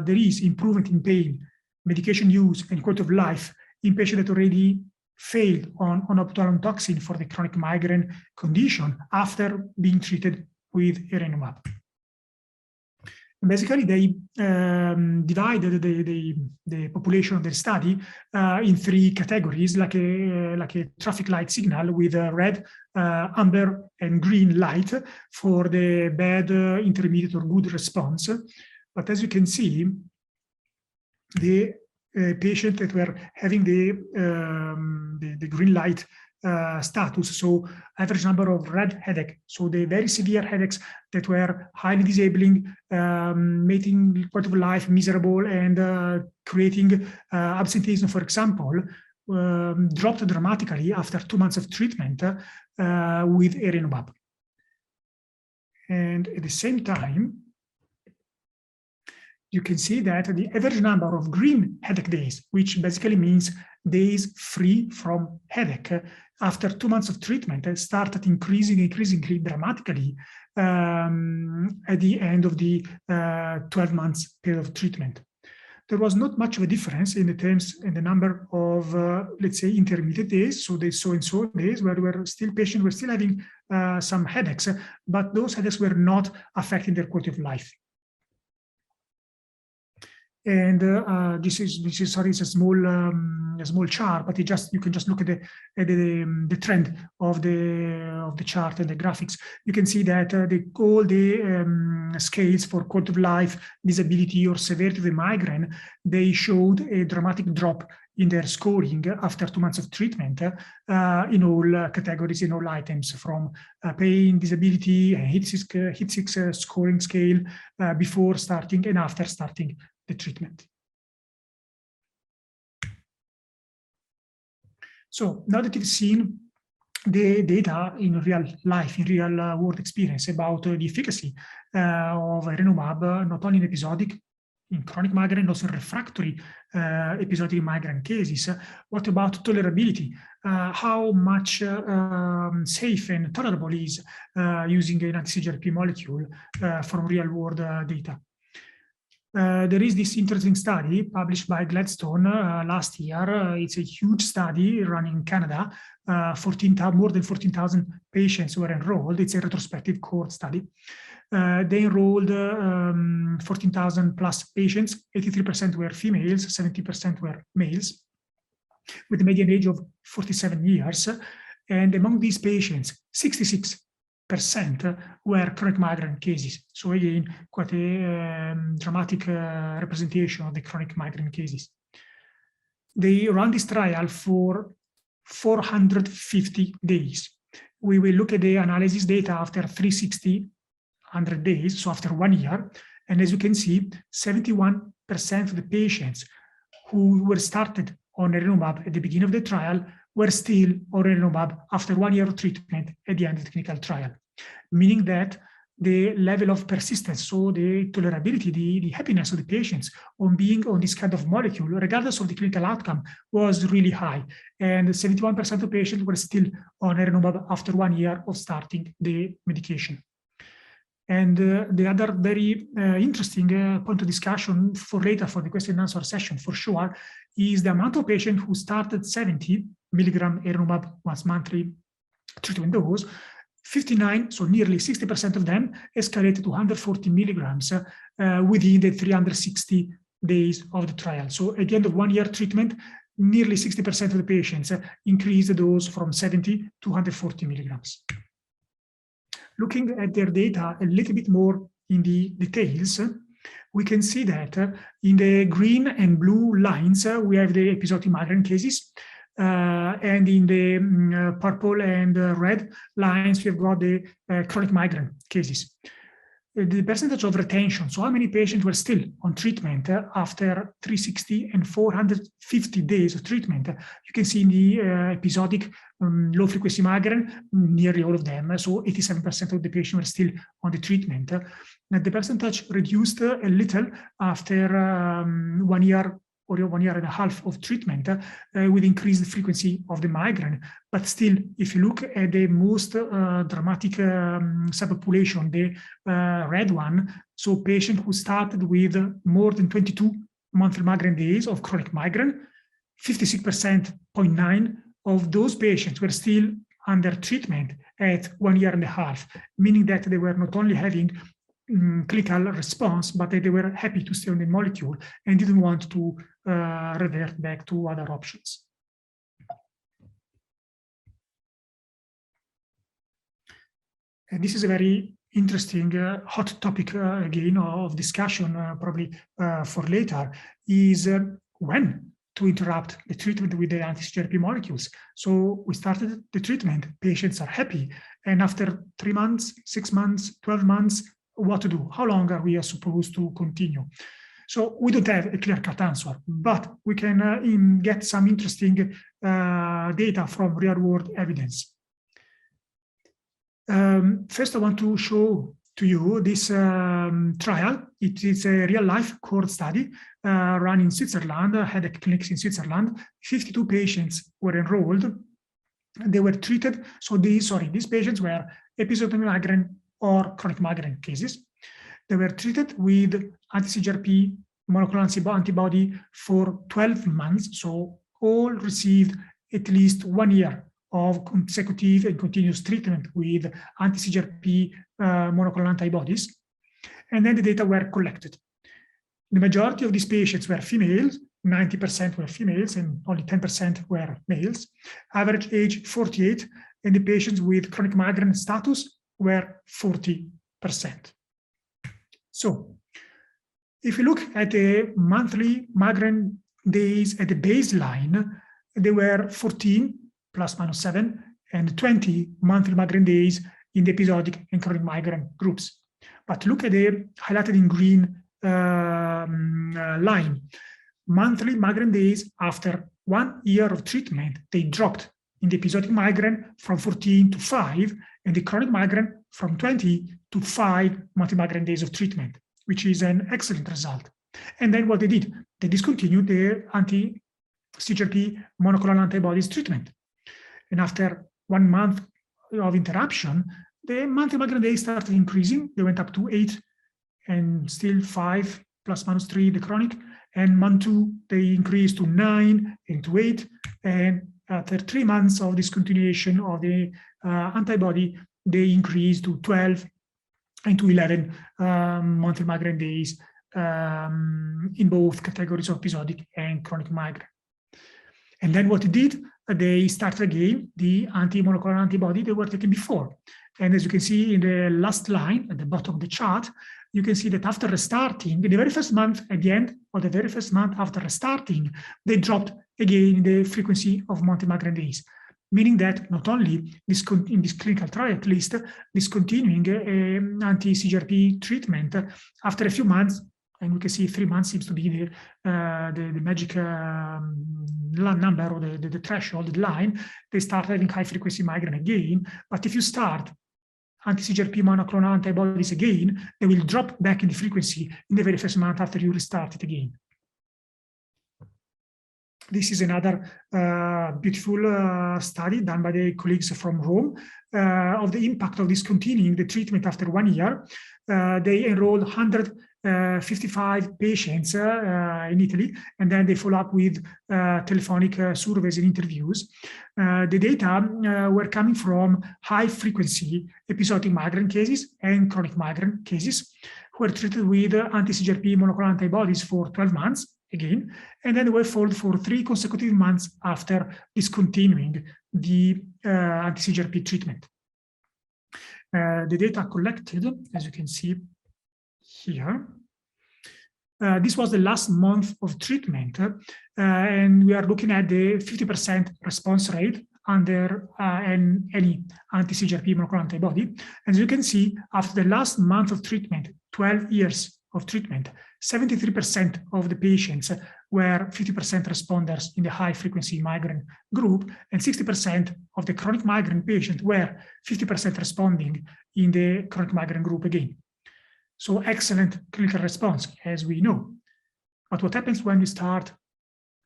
there is improvement in pain, medication use, and quality of life in patients that already failed on botulinum toxin for the chronic migraine condition after being treated with Erenumab. Basically, they divided the population of the study in 3 categories, like a traffic light signal with a red, amber, and green light for the bad, intermediate, or good response. But as you can see, the patients that were having the green light status, so average number of red headache, so the very severe headaches that were highly disabling, making quality of life miserable and creating absenteeism, for example, dropped dramatically after 2 months of treatment with Erenumab. And at the same time, you can see that the average number of green headache days, which basically means days free from headache, after 2 months of treatment, started increasingly dramatically at the end of the 12 months period of treatment. There was not much of a difference in the number of, let's say, intermediate days. So they so-and-so days where patients were still having some headaches, but those headaches were not affecting their quality of life. And this is sorry, it's a small chart, but you can just look at the trend of the chart and the graphics. You can see that all the scales for quality of life, disability, or severity of the migraine, they showed a dramatic drop in their scoring after 2 months of treatment in all categories, in all items, from pain, disability, HIT6 scoring scale before starting and after starting the treatment. So now that you've seen the data in real life, in real world experience about the efficacy of Erenumab, not only in episodic, in chronic migraine, also refractory episodic migraine cases, what about tolerability? How much safe and tolerable is using an anti-CGRP molecule from real world data? There is this interesting study published by Gladstone last year. It's a huge study run in Canada. More than 14,000 patients were enrolled. It's a retrospective cohort study. They enrolled 14,000 plus patients. 83% were females, 70% were males, with a median age of 47 years. And among these patients, 66% were chronic migraine cases. So again, quite a dramatic representation of the chronic migraine cases. They ran this trial for 450 days. We will look at the analysis data after 360, 100 days, so after 1 year. And as you can see, 71% of the patients who were started on Erenumab at the beginning of the trial were still on Erenumab after 1 year of treatment at the end of the clinical trial, meaning that the level of persistence, so the tolerability, the happiness of the patients on being on this kind of molecule, regardless of the clinical outcome, was really high. And 71% of patients were still on Erenumab after 1 year of starting the medication. And the other very interesting point of discussion for later, for the question and answer session for sure, is the amount of patients who started 70 milligram Erenumab once monthly treatment dose. 59, so nearly 60% of them escalated to 140 milligrams within the 360 days of the trial. So at the end of 1 year treatment, nearly 60% of the patients increased the dose from 70 to 140 milligrams. Looking at their data a little bit more in the details, we can see that in the green and blue lines, we have the episodic migraine cases. And in the purple and red lines, we've got the chronic migraine cases. The percentage of retention, so how many patients were still on treatment after 360 and 450 days of treatment. You can see in the episodic low-frequency migraine, nearly all of them, so 87% of the patients were still on the treatment. The percentage reduced a little after 1 year or 1 year and a half of treatment with increased frequency of the migraine. But still, if you look at the most dramatic subpopulation, the red one, so patients who started with more than 22 monthly migraine days of chronic migraine, 56.9% of those patients were still under treatment at 1 year and a half, meaning that they were not only having clinical response, but they were happy to stay on the molecule and didn't want to revert back to other options. And this is a very interesting hot topic again of discussion, probably for later, is when to interrupt the treatment with the anti-CGRP molecules. So we started the treatment, patients are happy, and after 3 months, 6 months, 12 months, what to do? How long are we supposed to continue? So we don't have a clear-cut answer, but we can get some interesting data from real-world evidence. First, I want to show to you this trial. It is a real-life cohort study run in Switzerland, headache clinics in Switzerland. 52 patients were enrolled. they were treated. So these patients were episodic migraine or chronic migraine cases. They were treated with anti-CGRP monoclonal antibody for 12 months. So all received at least 1 year of consecutive and continuous treatment with anti-CGRP monoclonal antibodies. And then the data were collected. The majority of these patients were females, 90% were females, and only 10% were males. Average age 48, and the patients with chronic migraine status were 40%. So, if you look at the monthly migraine days at the baseline, there were 14 plus minus 7 and 20 monthly migraine days in the episodic and chronic migraine groups. But look at the highlighted in green line. Monthly migraine days after 1 year of treatment, they dropped in the episodic migraine from 14 to 5, and the chronic migraine from 20 to 5 monthly migraine days of treatment, which is an excellent result. And then what they did, they discontinued the anti-CGRP monoclonal antibodies treatment. And after 1 month of interruption, the monthly migraine days started increasing. They went up to 8 and still 5 plus minus 3, the chronic. And month 2, they increased to 9 and to 8. And after 3 months of discontinuation of the antibody, they increased to 12 and to 11 monthly migraine days in both categories of episodic and chronic migraine. And then what they did, they started again the anti-monoclonal antibody they were taken before. And as you can see in the last line at the bottom of the chart, you can see that after restarting, in the very first month, at the end of the very first month after restarting, they dropped again the frequency of monthly migraine days, meaning that not only in this clinical trial, at least, discontinuing anti-CGRP treatment after a few months, and we can see 3 months seems to be the magic number or the threshold, the line, they start having high-frequency migraine again. But if you start anti-CGRP monoclonal antibodies again, they will drop back in the frequency in the very first month after you restart it again. This is another beautiful study done by the colleagues from Rome of the impact of discontinuing the treatment after 1 year. They enrolled 155 patients in Italy, and then they follow up with telephonic surveys and interviews. The data were coming from high-frequency episodic migraine cases and chronic migraine cases who were treated with anti-CGRP monoclonal antibodies for 12 months, again, and then they were followed for 3 consecutive months after discontinuing the anti-CGRP treatment. The data collected, as you can see here, this was the last month of treatment, and we are looking at the 50% response rate under any anti-CGRP monoclonal antibody. As you can see, after the last month of treatment, 12 years of treatment, 73% of the patients were 50% responders in the high-frequency migraine group, and 60% of the chronic migraine patients were 50% responding in the chronic migraine group again. So excellent clinical response, as we know. But what happens when we start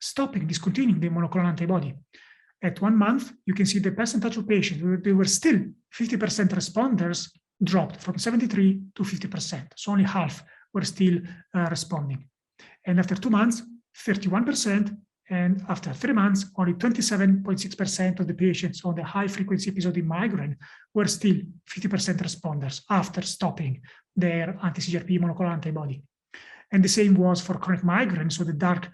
discontinuing the monoclonal antibody? At 1 month, you can see the percentage of patients, they were still 50% responders, dropped from 73 to 50%. So only half were still responding. And after 2 months, 31%, and after 3 months, only 27.6% of the patients on the high-frequency episodic migraine were still 50% responders after stopping their anti-CGRP monoclonal antibody. And the same was for chronic migraine, so the dark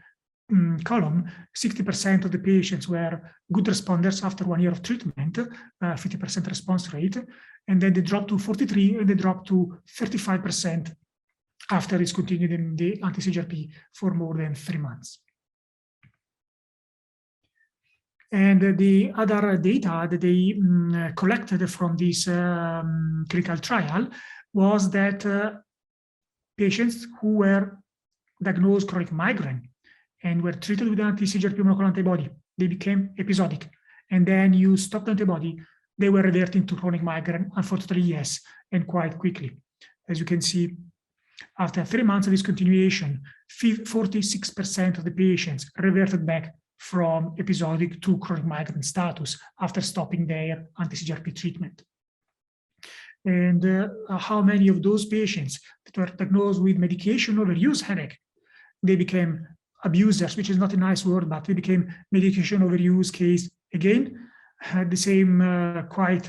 column, 60% of the patients were good responders after 1 year of treatment, 50% response rate, and then they dropped to 43, and they dropped to 35% after discontinuing the anti-CGRP for more than 3 months. And the other data that they collected from this clinical trial was that patients who were diagnosed chronic migraine and were treated with anti-CGRP monoclonal antibody, they became episodic. And then you stopped the antibody, they were reverting to chronic migraine, unfortunately, yes, and quite quickly. As you can see, after 3 months of discontinuation, 46% of the patients reverted back from episodic to chronic migraine status after stopping their anti-CGRP treatment. And how many of those patients that were diagnosed with medication overuse headache, they became abusers, which is not a nice word, but they became medication overuse case again. Had the same quite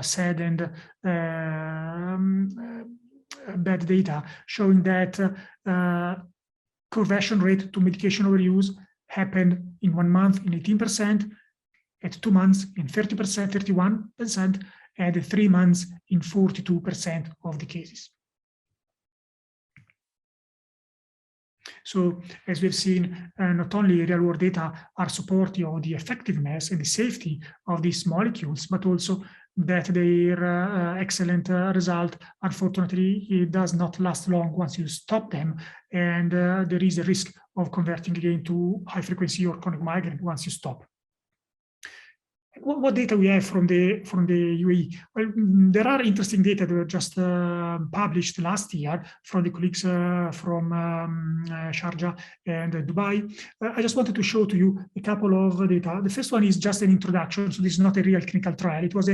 sad and bad data showing that conversion rate to medication overuse happened in 1 month in 18%, at 2 months in 30%, 31%, and at 3 months in 42% of the cases. So, as we've seen, not only real-world data are supportive of the effectiveness and the safety of these molecules, but also that their excellent result, unfortunately, it does not last long once you stop them, and there is a risk of converting again to high-frequency or chronic migraine once you stop. What data we have from the UAE? Well, there are interesting data that were just published last year from the colleagues from Sharjah and Dubai. I just wanted to show to you a couple of data. The first one is just an introduction, so this is not a real clinical trial. It was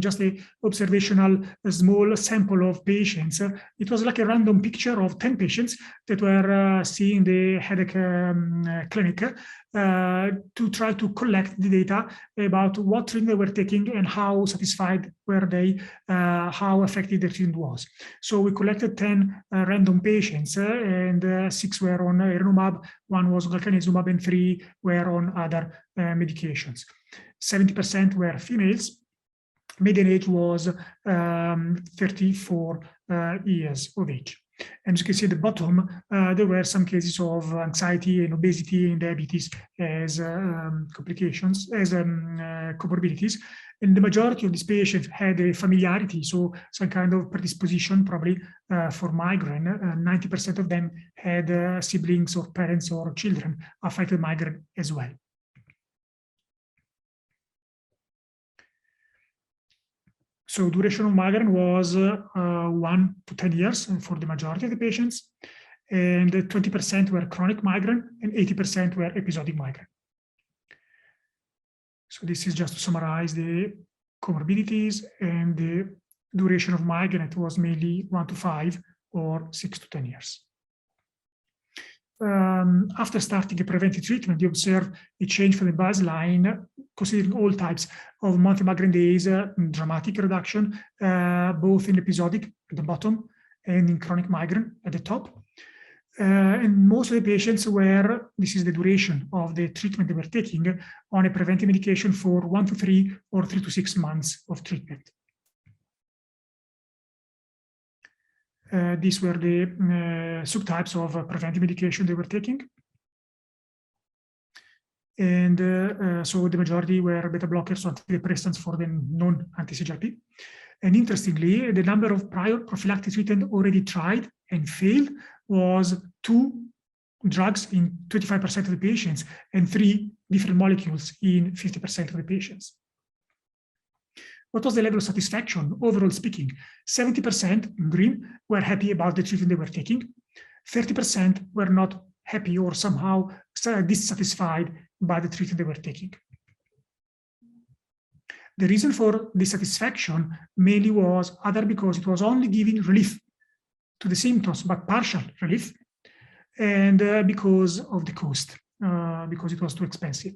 just a observational small sample of patients. It was like a random picture of 10 patients that were seeing the headache clinic to try to collect the data about what treatment they were taking and how satisfied were they, how effective the treatment was. So we collected 10 random patients, and 6 were on Erenumab, 1 was galcanezumab, and 3 were on other medications. 70% were females. Median age was 34 years of age. And as you can see at the bottom, there were some cases of anxiety and obesity and diabetes as complications, as comorbidities. And the majority of these patients had a familiarity, so some kind of predisposition probably for migraine. 90% of them had siblings or parents or children affected migraine as well. So duration of migraine was 1 to 10 years for the majority of the patients, and 20% were chronic migraine and 80% were episodic migraine. So this is just to summarize the comorbidities and the duration of migraine. It was mainly 1 to 5 or 6 to 10 years. After starting a preventive treatment, you observe a change from the baseline, considering all types of monthly migraine days, dramatic reduction, both in episodic at the bottom and in chronic migraine at the top. And most of the patients were, this is the duration of the treatment they were taking, on a preventive medication for 1 to 3 or 3 to 6 months of treatment. These were the subtypes of preventive medication they were taking. And so the majority were beta blockers or antidepressants for the non-anti-CGRP. And interestingly, the number of prior prophylactic treatment already tried and failed was 2 drugs in 25% of the patients and 3 different molecules in 50% of the patients. What was the level of satisfaction? Overall speaking, 70% in green were happy about the treatment they were taking. 30% were not happy or somehow dissatisfied by the treatment they were taking. The reason for dissatisfaction mainly was either because it was only giving relief to the symptoms, but partial relief, and because of the cost, because it was too expensive.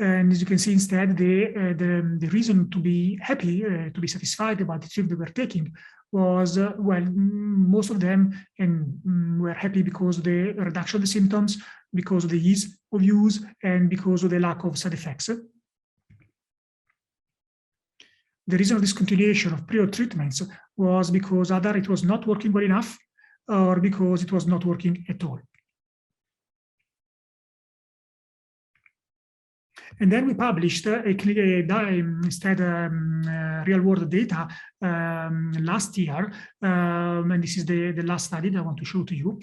And as you can see, instead, the reason to be happy, to be satisfied about the treatment they were taking was, well, most of them were happy because of the reduction of the symptoms, because of the ease of use, and because of the lack of side effects. The reason of discontinuation of prior treatments was because either it was not working well enough or because it was not working at all. And then we published instead real-world data last year, and this is the last study that I want to show to you.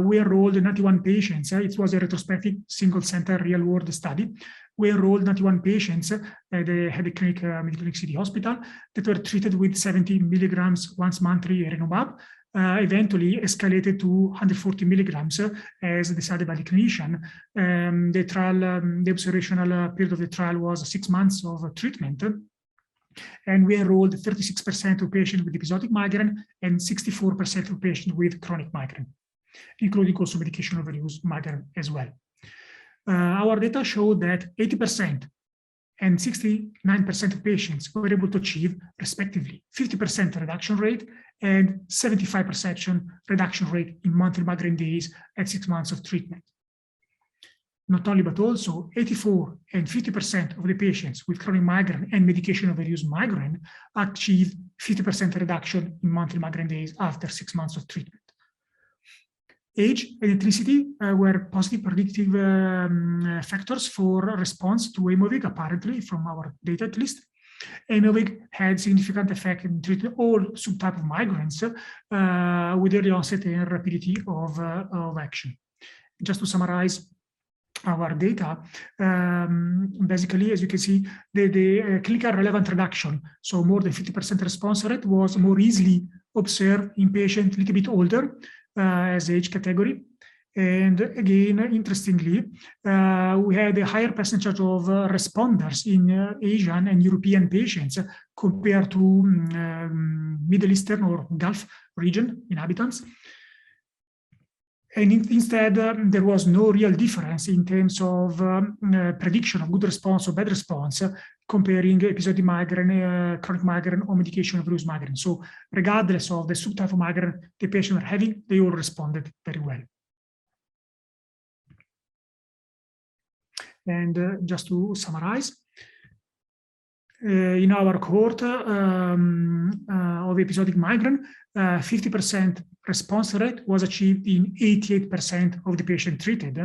We enrolled 91 patients. It was a retrospective single-center real-world study. We enrolled 91 patients at the Headache Clinic, Mediclinic City Hospital that were treated with 70 milligrams once monthly Erenumab eventually escalated to 140 milligrams as decided by the clinician. The trial, the observational period of the trial was 6 months of treatment. And we enrolled 36% of patients with episodic migraine and 64% of patients with chronic migraine, including also medication overuse migraine as well. Our data showed that 80% and 69% of patients were able to achieve, respectively, 50% reduction rate and 75% reduction rate in monthly migraine days at 6 months of treatment. Not only, but also 84 and 50% of the patients with chronic migraine and medication overuse migraine achieved 50% reduction in monthly migraine days after 6 months of treatment. Age and ethnicity were positive predictive factors for response to Aimovig, apparently, from our data at least. Aimovig had significant effect in treating all subtypes of migraines with early onset and rapidity of action. Just to summarize our data, basically, as you can see, the clinical relevant reduction, so more than 50% response rate, was more easily observed in patients a little bit older as age category. And again, interestingly, we had a higher percentage of responders in Asian and European patients compared to Middle Eastern or Gulf region inhabitants. And instead, there was no real difference in terms of prediction of good response or bad response comparing episodic migraine, chronic migraine, or medication overuse migraine. So regardless of the subtype of migraine the patient were having, they all responded very well. And just to summarize, in our cohort of episodic migraine, 50% response rate was achieved in 88% of the patient treated.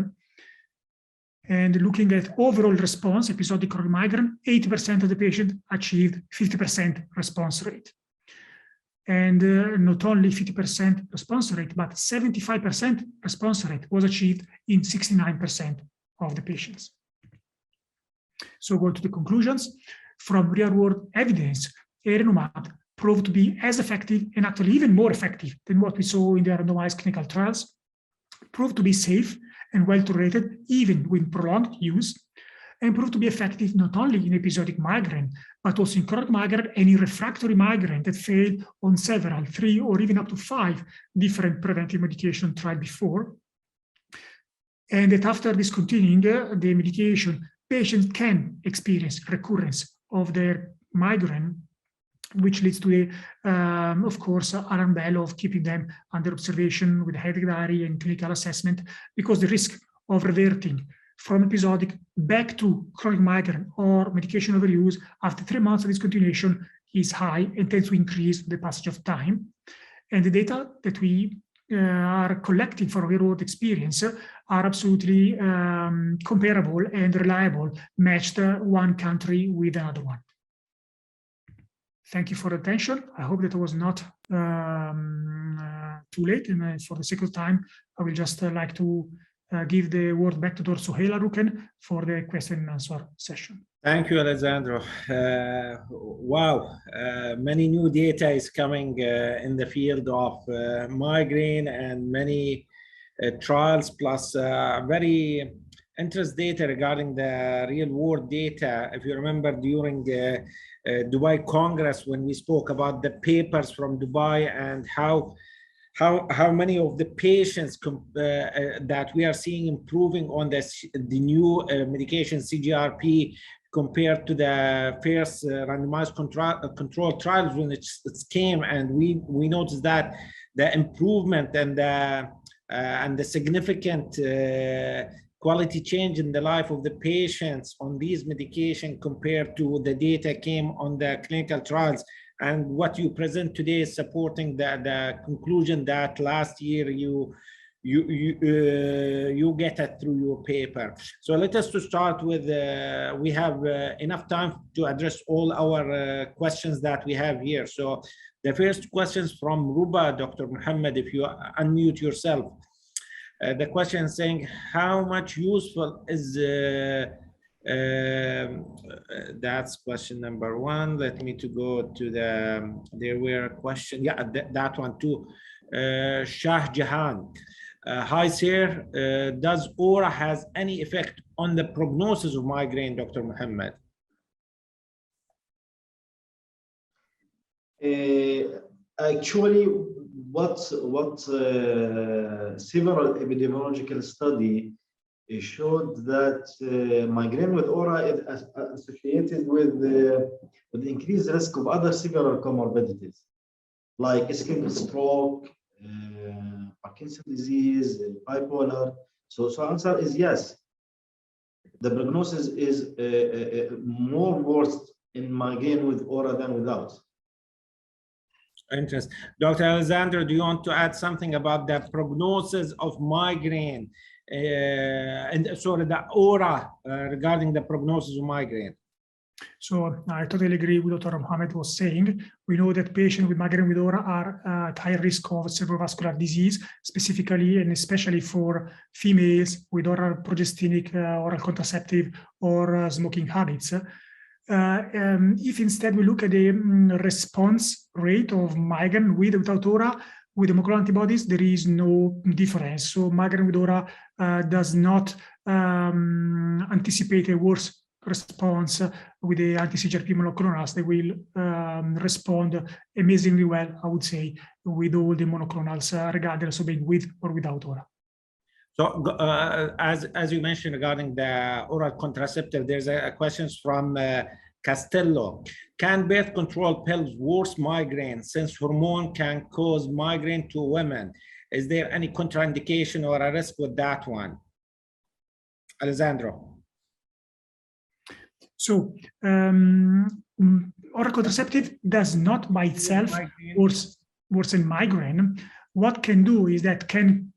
And looking at overall response, episodic chronic migraine, 80% of the patient achieved 50% response rate. And not only 50% response rate, but 75% response rate was achieved in 69% of the patients. So go to the conclusions. From real-world evidence, Erenumab proved to be as effective and actually even more effective than what we saw in the randomized clinical trials, proved to be safe and well-tolerated even with prolonged use, and proved to be effective not only in episodic migraine, but also in chronic migraine and in refractory migraine that failed on several, 3 or even up to 5 different preventive medication tried before. And that after discontinuing the medication, patients can experience recurrence of their migraine, which leads to the, of course, alarm bell of keeping them under observation with headache diary and clinical assessment, because the risk of reverting from episodic back to chronic migraine or medication overuse after 3 months of discontinuation is high and tends to increase with the passage of time. And the data that we are collecting from real-world experience are absolutely comparable and reliable, matched one country with another one. Thank you for your attention. I hope that it was not too late. And for the sake of time, I will just like to give the word back to Dr. Suhail Alrukn for the question and answer session. Thank you, Alessandro. Wow, many new data is coming in the field of migraine, and many trials, plus very interesting data regarding the real-world data. If you remember during Dubai Congress, when we spoke about the papers from Dubai and how many of the patients that we are seeing improving on the new medication CGRP compared to the first randomized control trials when it came, and we noticed that the improvement and the significant quality change in the life of the patients on these medication compared to the data came on the clinical trials. And what you present today is supporting the conclusion that last year you get it through your paper. So let us to start with, we have enough time to address all our questions that we have here. So the first questions from Ruba, Dr. Mohammed, if you unmute yourself. The question is saying, how much useful is that's question number 1. Let me to go to there were a question, yeah, that one too. Shah Jahan. Hi, sir. Does aura has any effect on the prognosis of migraine, Dr. Mohammed? Actually, what several epidemiological study showed that migraine with aura is associated with increased risk of other severe comorbidities like ischemic stroke, Parkinson's disease, bipolar. So answer is yes. The prognosis is more worse in migraine with aura than without. Interesting. Dr. Alessandro, do you want to add something about the prognosis of migraine and sorry, the aura regarding the prognosis of migraine? So I totally agree with what Dr. Mohammed was saying. We know that patients with migraine with aura are at high risk of cerebrovascular disease, specifically and especially for females with oral progestinic, oral contraceptive, or smoking habits. If instead we look at the response rate of migraine with or without aura, with the monoclonal antibodies, there is no difference. So migraine with aura does not anticipate a worse response with the anti-CGRP monoclonals. They will respond amazingly well, I would say, with all the monoclonals, regardless of being with or without aura. So as you mentioned regarding the oral contraceptive, there's a questions from Castello. Can birth control pills worsen migraine since hormone can cause migraine to women? Is there any contraindication or a risk with that one? Alessandro. So oral contraceptive does not by itself worsen migraine. What can do is that can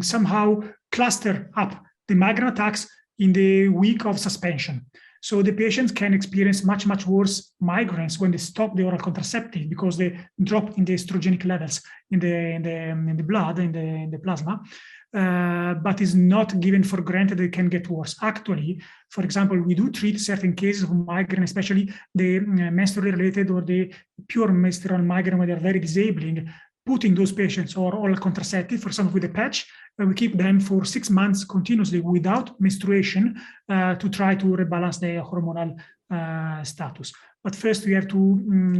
somehow cluster up the migraine attacks in the week of suspension. So the patients can experience much worse migraines when they stop the oral contraceptive because they drop in the estrogenic levels in the blood, in the plasma. But is not given for granted they can get worse. Actually, for example, we do treat certain cases of migraine, especially the menstrually related or the pure menstrual migraine when they're very disabling, putting those patients or oral contraceptive, for example, with a patch, and we keep them for 6 months continuously without menstruation to try to rebalance the hormonal status. But first, we have to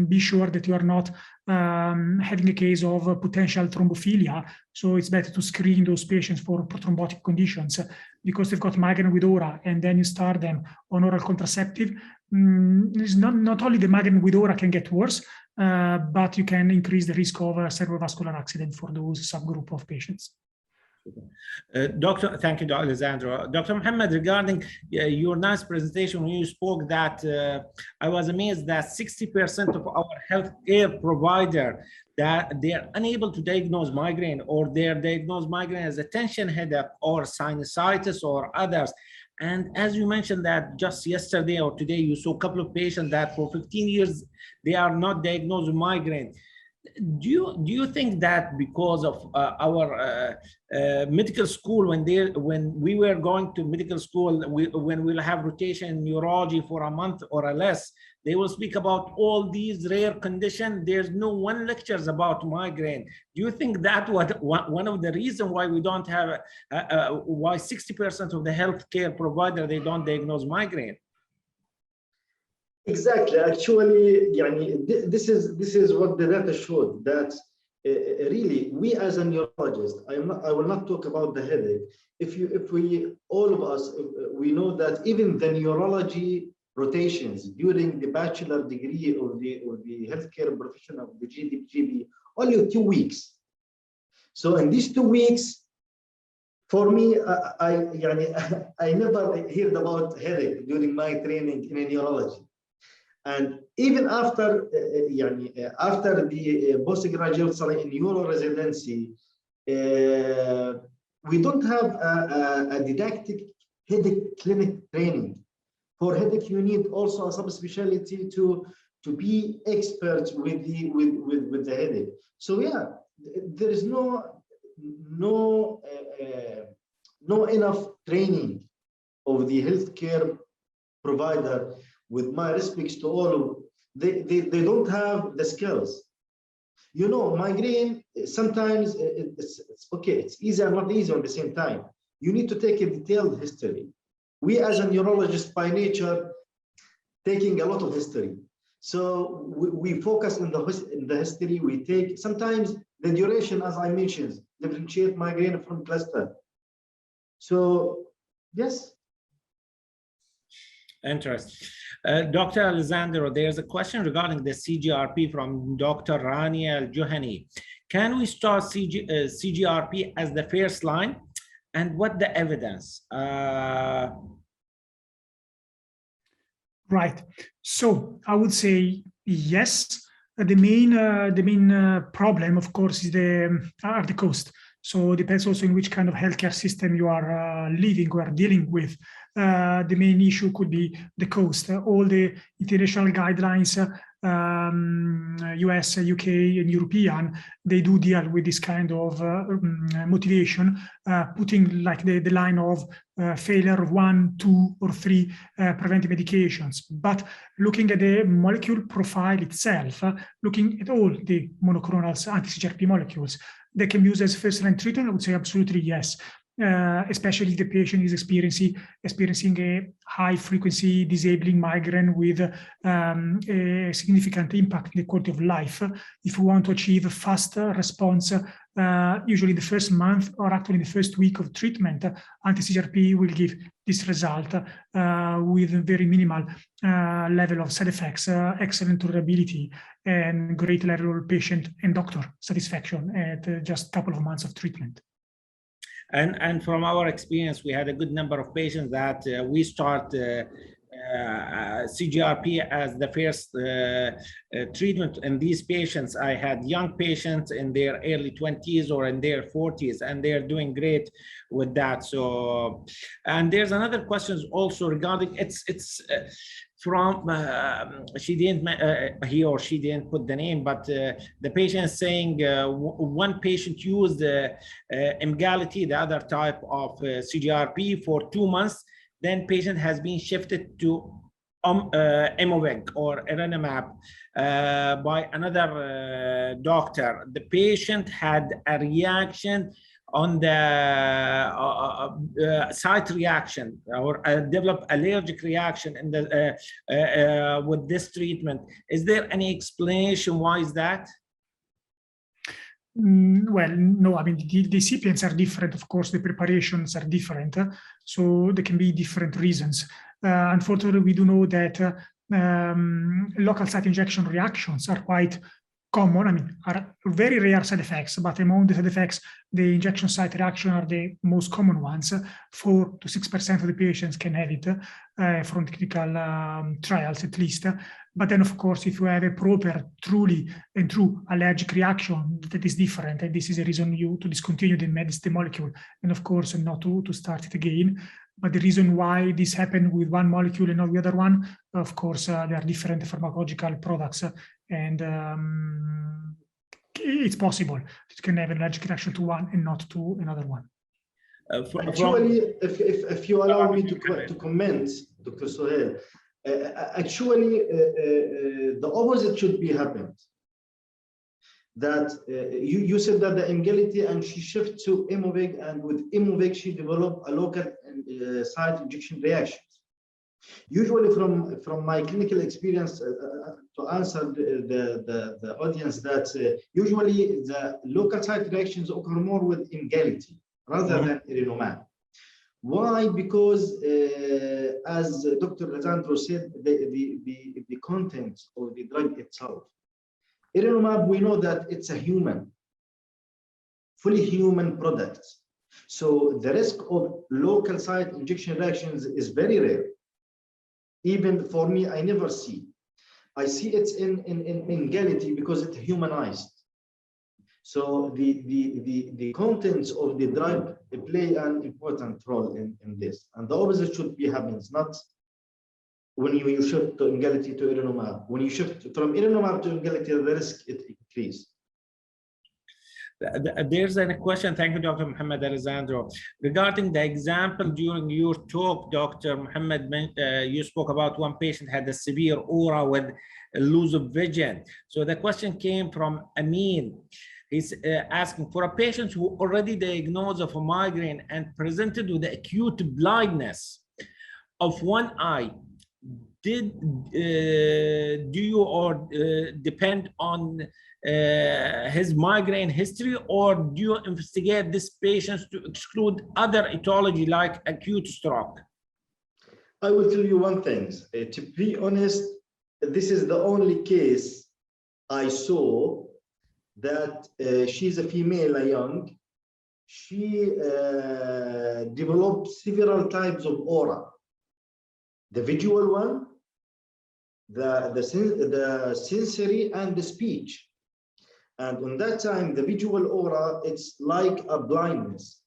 be sure that you are not having a case of potential thrombophilia. So it's better to screen those patients for prothrombotic conditions because they've got migraine with aura, and then you start them on oral contraceptive. It's not only the migraine with aura can get worse, but you can increase the risk of a cerebrovascular accident for those subgroup of patients. Doctor, thank you, Dr. Alessandro. Dr. Mohammed, regarding your nice presentation when you spoke that I was amazed that 60% of our healthcare provider that they are unable to diagnose migraine, or they're diagnosed migraine as a tension headache or sinusitis or others. And as you mentioned that just yesterday or today, you saw a couple of patients that for 15 years, they are not diagnosed with migraine. Do you think that because of our medical school, when we were going to medical school, when we'll have rotation in neurology for a month or less, they will speak about all these rare conditions. There's no one lectures about migraine. Do you think that one of the reasons why we don't have why 60% of the healthcare provider they don't diagnose migraine? Exactly. Actually, this is what the data showed, that really we as a neurologist, I will not talk about the headache. If we all of us we know that even the neurology rotations during the bachelor degree or the healthcare professional, the GB, only 2 weeks. So in these 2 weeks, for me, I never heard about headache during my training in neurology. And even after the postgraduate study in neuro residency, we don't have a didactic headache clinic training. For headache, you need also a subspecialty to be expert with the headache. So yeah, there is no enough training of the healthcare provider. With my respects to all of they don't have the skills. You know, migraine, sometimes it's okay, it's easy and not easy at the same time. You need to take a detailed history. We as a neurologist by nature, taking a lot of history. So we focus in the history, we take, sometimes the duration, as I mentioned, differentiate migraine from cluster. So, yes. Interesting. Dr. Alessandro, there's a question regarding the CGRP from Dr. Rani Al-Juhani. Can we start CGRP as the first line? And what the evidence? Right. So I would say yes. The main problem, of course, is the cost. So it depends also in which kind of healthcare system you are living or are dealing with. The main issue could be the cost. All the international guidelines, US, UK, and European, they do deal with this kind of motivation, putting like the line of failure of 1, 2, or 3 preventive medications. But looking at the molecule profile itself, looking at all the monoclonal anti-CGRP molecules, they can be used as first-line treatment. I would say absolutely yes. Especially if the patient is experiencing a high-frequency disabling migraine with a significant impact in the quality of life. If we want to achieve a faster response, usually the first month or actually in the first week of treatment, anti-CGRP will give this result with a very minimal level of side effects, excellent tolerability, and great level of patient and doctor satisfaction at just a couple of months of treatment. And from our experience, we had a good number of patients that we start CGRP as the first treatment in these patients. I had young patients in their early 20s or in their 40s, and they're doing great with that. So, and there's another question also regarding it's from she didn't he or she didn't put the name, but the patient is saying one patient used Emgality, the other type of CGRP, for 2 months. Then patient has been shifted to Aimovig or Erenumab by another doctor. The patient had a reaction on the site reaction or developed allergic reaction in the with this treatment. Is there any explanation why is that? Well, no, I mean, the recipients are different. Of course, the preparations are different. So there can be different reasons. Unfortunately, we do know that local site injection reactions are quite common. I mean, are very rare side effects, but among the side effects, the injection site reaction are the most common ones. 4 to 6% of the patients can have it from clinical trials at least. But then, of course, if you have a proper, truly and true allergic reaction, that is different. And this is a reason to discontinue the molecule, and of course, not to start it again. But the reason why this happened with one molecule and not the other one, of course, there are different pharmacological products, and it's possible that you can have an allergic reaction to one and not to another one. Actually, if you allow me to comment, Dr. Suhail, actually, the opposite should be happened. That you said that the Emgality and she shifted to Aimovig, and with Aimovig she developed a local site injection reaction. Usually, from my clinical experience, to answer the audience, that usually the local site reactions occur more with Emgality rather than Erenumab. Why? Because as Dr. Alessandro said, the content of the drug itself. Erenumab, we know that it's a fully human product. So the risk of local site injection reactions is very rare. Even for me, I never see. I see it in Emgality because it's humanized. So the contents of the drug play an important role in this. And the opposite should be happens, not when you shift to Emgality to Erenumab. When you shift from Erenumab to Emgality, the risk it increases. There's a question, thank you, Dr. Mohammed Alessandro. Regarding the example during your talk, Dr. Mohammed, you spoke about one patient had a severe aura with lose of vision. So the question came from Amin. He's asking, for a patient who already diagnosed of a migraine and presented with acute blindness of one eye, do you depend on his migraine history, or do you investigate this patient to exclude other etiology like acute stroke? I will tell you one thing. To be honest, this is the only case I saw that she's a female, a young. She developed several types of aura. The visual one, the sensory, and the speech. And on that time, the visual aura, it's like a blindness.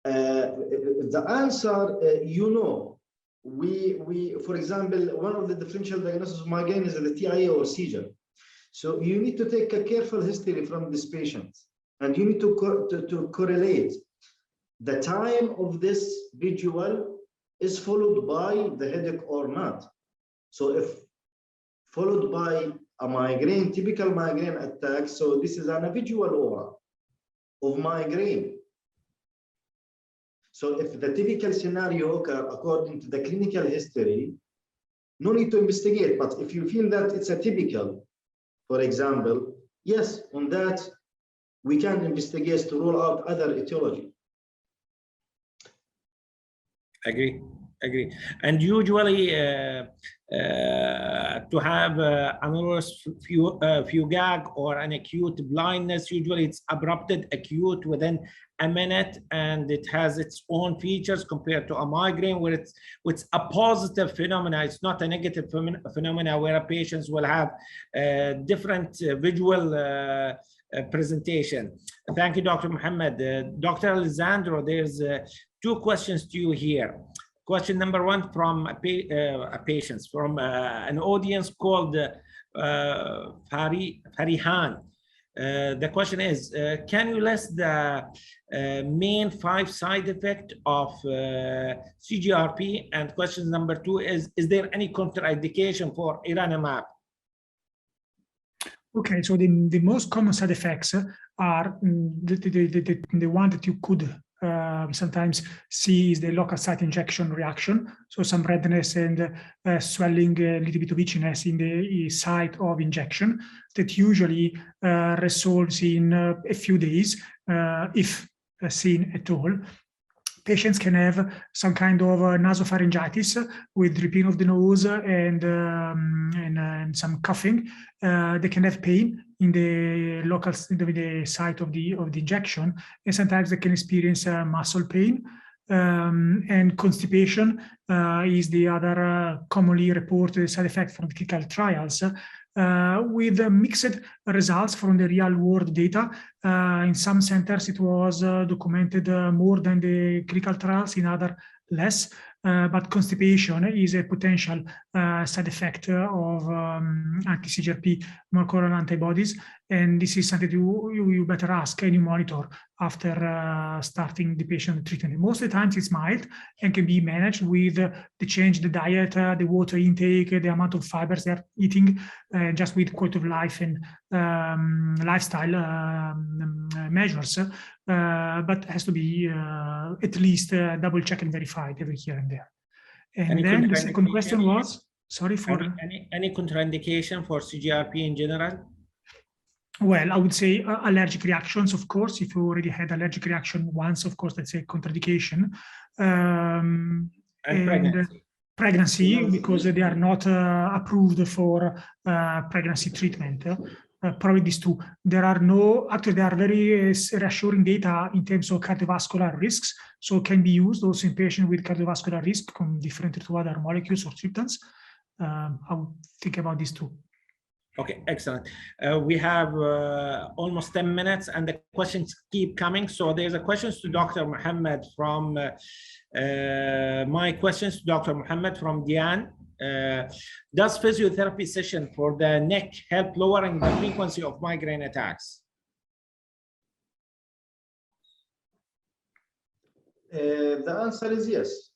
The answer, you know, we for example, one of the differential diagnoses of migraine is the TIA or seizure. So you need to take a careful history from this patient, and you need to correlate the time of this visual is followed by the headache or not. So if followed by a migraine, typical migraine attack, so this is an visual aura of migraine. So if the typical scenario occurs according to the clinical history, no need to investigate. But if you feel that it's a typical, for example, yes, on that, we can investigate to rule out other etiology. Agree. And usually to have annulus fugag or an acute blindness, usually it's abrupted acute within a minute, and it has its own features compared to a migraine where it's a positive phenomena. It's not a negative phenomena where patients will have different visual presentation. Thank you, Dr. Mohammed. Dr. Alessandro, there's two questions to you here. Question number one from a patient, from an audience called Farihan. The question is, can you list the main 5 side effects of CGRP? And question number 2 is there any contraindication for Erenumab? Okay, so the most common side effects are the one that you could sometimes see is the local site injection reaction. So some redness and swelling, a little bit of itchiness in the site of injection that usually resolves in a few days, if seen at all. Patients can have some kind of nasopharyngitis with dripping of the nose and some coughing. They can have pain in the local, in the site of the injection, and sometimes they can experience muscle pain. And constipation is the other commonly reported side effect from clinical trials, with mixed results from the real world data. In some centers it was documented more than the clinical trials, in other less. But constipation is a potential side effect of anti-CGRP monoclonal antibodies, and this is something you better ask and you monitor after starting the patient treatment. Most of the times it's mild and can be managed with the change the diet, the water intake, the amount of fibers they're eating, just with quality of life and lifestyle measures. But has to be at least double checked and verified every here and there. And then the second question was, sorry, for any contraindication for CGRP in general? Well, I would say allergic reactions, of course. If you already had allergic reaction once, of course, that's a contraindication. And pregnancy, because they are not approved for pregnancy treatment. Probably these two. There are no, actually there are very reassuring data in terms of cardiovascular risks, so can be used also in patients with cardiovascular risk, different to other molecules or triptans. I would think about these two. Okay, excellent. We have almost 10 minutes and the questions keep coming. So there's a questions to Dr. Mohammed from, my questions to Dr. Mohammed from Diane. Does physiotherapy session for the neck help lowering the frequency of migraine attacks? The answer is yes.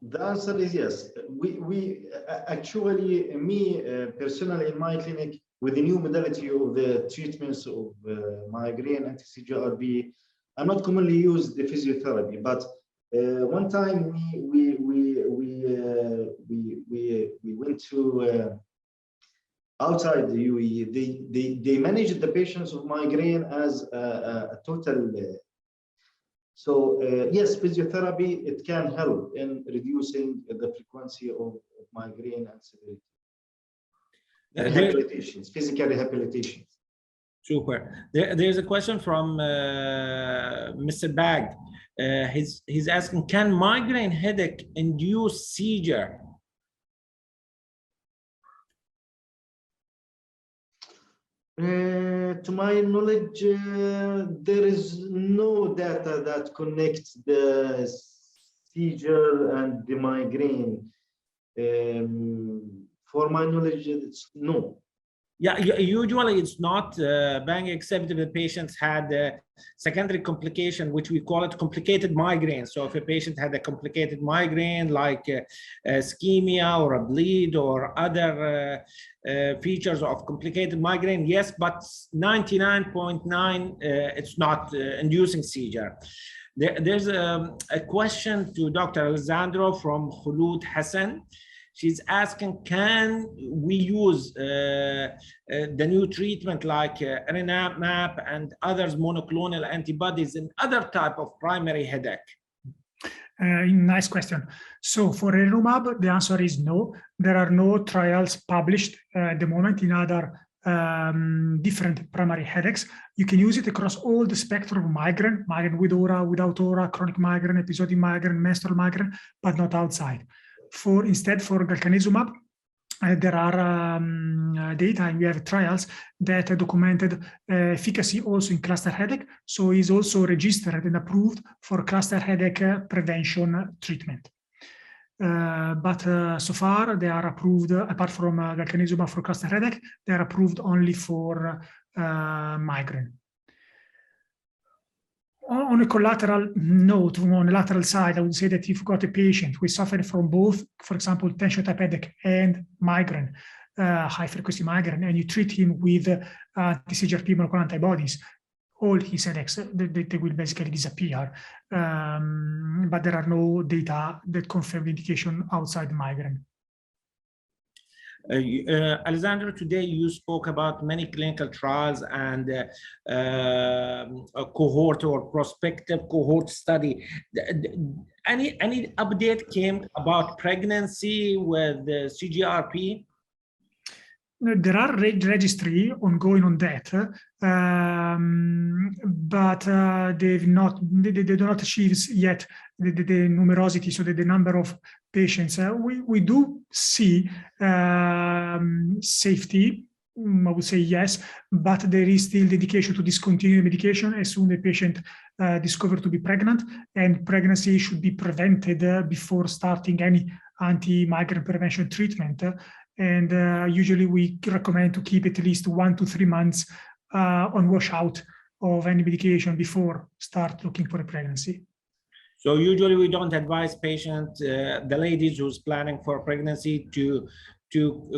The answer is yes. We actually, me personally in my clinic, with the new modality of the treatments of migraine anti-CGRP, I'm not commonly used the physiotherapy, but one time we went to outside the UAE. They managed the patients of migraine as a total. So yes, physiotherapy, it can help in reducing the frequency of migraine and severity. Rehabilitations, physical rehabilitation. Super. There's a question from Mr. Bag. He's asking, can migraine headache induce seizure? To my knowledge, there is no data that connects the seizure and the migraine. For my knowledge, it's no. Yeah, usually it's not bang, except if the patients had a secondary complication, which we call it complicated migraine. So if a patient had a complicated migraine like ischemia or a bleed or other features of complicated migraine, yes, but 99.9 it's not inducing seizure. There's a question to Dr. Alessandro from Khulud Hassan. She's asking, can we use the new treatment like Erenumab and others monoclonal antibodies in other type of primary headache? Nice question. So for Erenumab, the answer is no. There are no trials published at the moment in other different primary headaches. You can use it across all the spectrum of migraine with aura, without aura, chronic migraine, episodic migraine, menstrual migraine, but not outside. Instead, for galcanezumab, there are data and we have trials that documented efficacy also in cluster headache. So is also registered and approved for cluster headache prevention treatment. But so far they are approved, apart from galcanezumab for cluster headache, they are approved only for migraine. On a collateral note, on the lateral side, I would say that if you've got a patient who is suffering from both, for example, tension type headache and migraine, high frequency migraine, and you treat him with anti-CGRP monoclonal antibodies, all his headaches, they will basically disappear. But there are no data that confirm the indication outside migraine. Alessandro, today you spoke about many clinical trials and a cohort or prospective cohort study. Any update came about pregnancy with the CGRP? There are registry ongoing on that, but they do not achieve yet the numerosity, so that the number of patients. We do see safety, I would say yes, but there is still the indication to discontinue medication as soon as the patient discovered to be pregnant, and pregnancy should be prevented before starting any anti-migraine prevention treatment. And usually we recommend to keep at least 1 to 3 months on washout of any medication before start looking for a pregnancy. So usually we don't advise patients, the ladies who's planning for pregnancy, to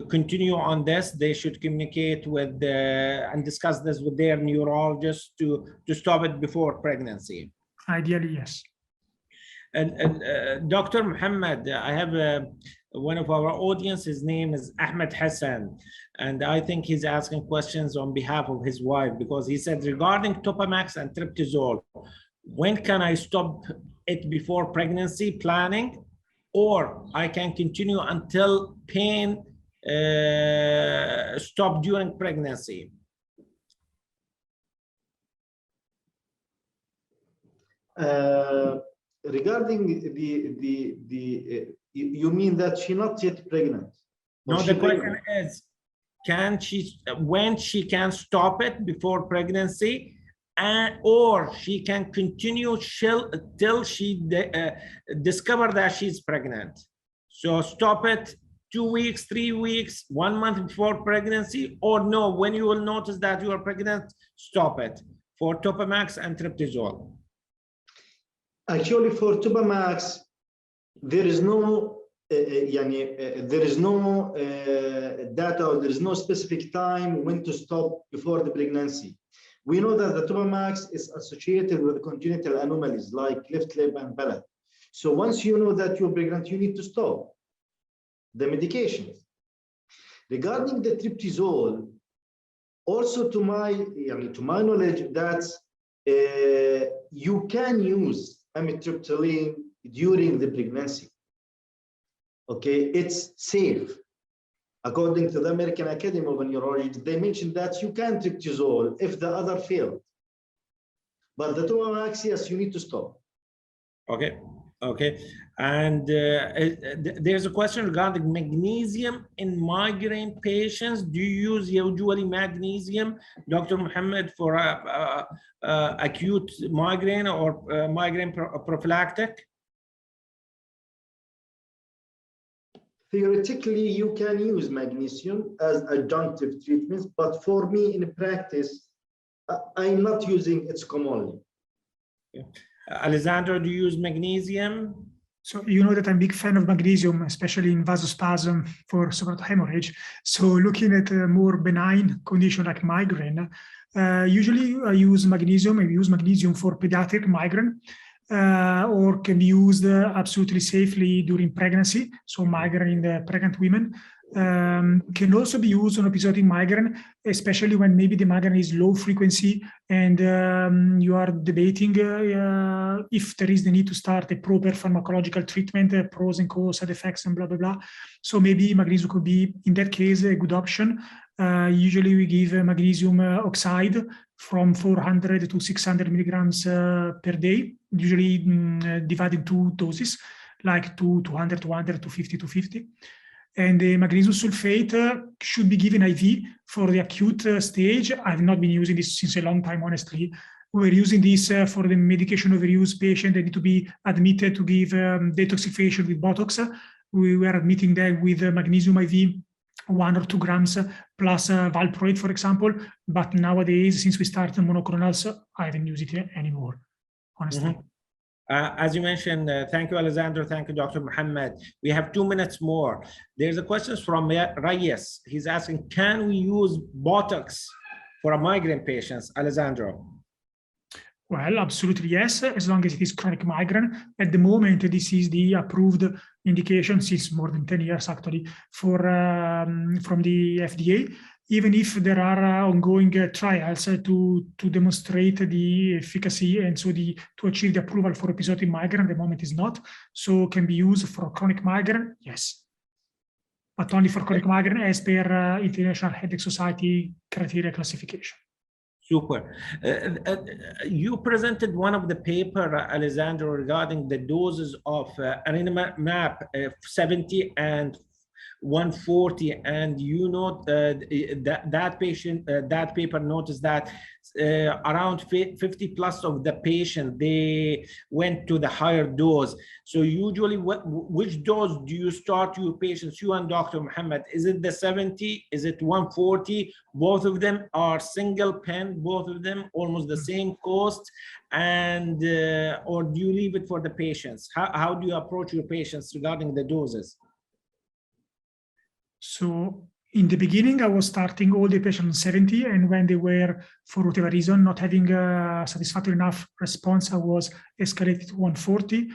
continue on this. They should communicate with and discuss this with their neurologist to stop it before pregnancy. Ideally, yes. And Dr. Mohammed, I have one of our audience, his name is Ahmed Hassan, and I think he's asking questions on behalf of his wife, because he said, regarding Topamax and Triptizol, when can I stop it before pregnancy planning, or I can continue until pain stop during pregnancy? Regarding you mean that she's not yet pregnant? No, the question is, when she can stop it before pregnancy, or she can continue till she discover that she's pregnant. So stop it 2 weeks, 3 weeks, 1 month before pregnancy, or no, when you will notice that you are pregnant, stop it for Topamax and Triptizol. Actually, for Topamax, there is no there is no data, or there is no specific time when to stop before the pregnancy. We know that the Topamax is associated with congenital anomalies like cleft lip and palate. So once you know that you're pregnant, you need to stop the medications. Regarding the tryptizol, also to my knowledge, that you can use amitriptyline during the pregnancy. Okay, it's safe. According to the American Academy of Neurology, they mentioned that you can tryptizol if the other failed. But the Topamax, yes, you need to stop. Okay, okay. And there's a question regarding magnesium in migraine patients. Do you use usually magnesium, Dr. Mohammed, for acute migraine or migraine prophylactic? Theoretically, you can use magnesium as adjunctive treatments, but for me in practice, I'm not using it commonly. Yeah. Alessandro, do you use magnesium? So you know that I'm a big fan of magnesium, especially in vasospasm for suprarenal hemorrhage. So looking at a more benign condition like migraine, usually I use magnesium. I use magnesium for pediatric migraine. Or can be used absolutely safely during pregnancy, so migraine in the pregnant women. Can also be used on episodic migraine, especially when maybe the migraine is low frequency and you are debating if there is the need to start a proper pharmacological treatment, pros and cons, side effects, and blah, blah, blah. So maybe magnesium could be, in that case, a good option. Usually we give magnesium oxide from 400 to 600 milligrams per day, usually divided in 2 doses, like 200, 200, 250, 250. And the magnesium sulfate should be given IV for the acute stage. I've not been using this since a long time, honestly. We're using this for the medication overuse patient that need to be admitted to give detoxification with Botox. We were admitting them with magnesium IV 1 or 2 grams plus valproate, for example. But nowadays, since we started monoclonals, I haven't used it anymore, honestly. As you mentioned, thank you, Alessandro. Thank you, Dr. Mohammed. We have 2 minutes more. There's a question from Reyes. He's asking, can we use Botox for a migraine patients, Alessandro? Well, absolutely yes, as long as it is chronic migraine. At the moment, this is the approved indication since more than 10 years, actually, for from the FDA. Even if there are ongoing trials to demonstrate the efficacy and so to achieve the approval for episodic migraine, at the moment is not. So can be used for chronic migraine, yes. But only for chronic migraine as per International Headache Society criteria classification. Super. You presented one of the paper, Alessandro, regarding the doses of Erenumab 70 and 140, and you know that patient, that paper noticed that around 50 plus of the patient, they went to the higher dose. So usually, which dose do you start your patients, you and Dr. Mohammed? Is it the 70? Is it 140? Both of them are single pen, both of them almost the same cost, and or do you leave it for the patients? How do you approach your patients regarding the doses? So in the beginning, I was starting all the patients on 70, and when they were, for whatever reason, not having a satisfactory enough response, I was escalated to 140.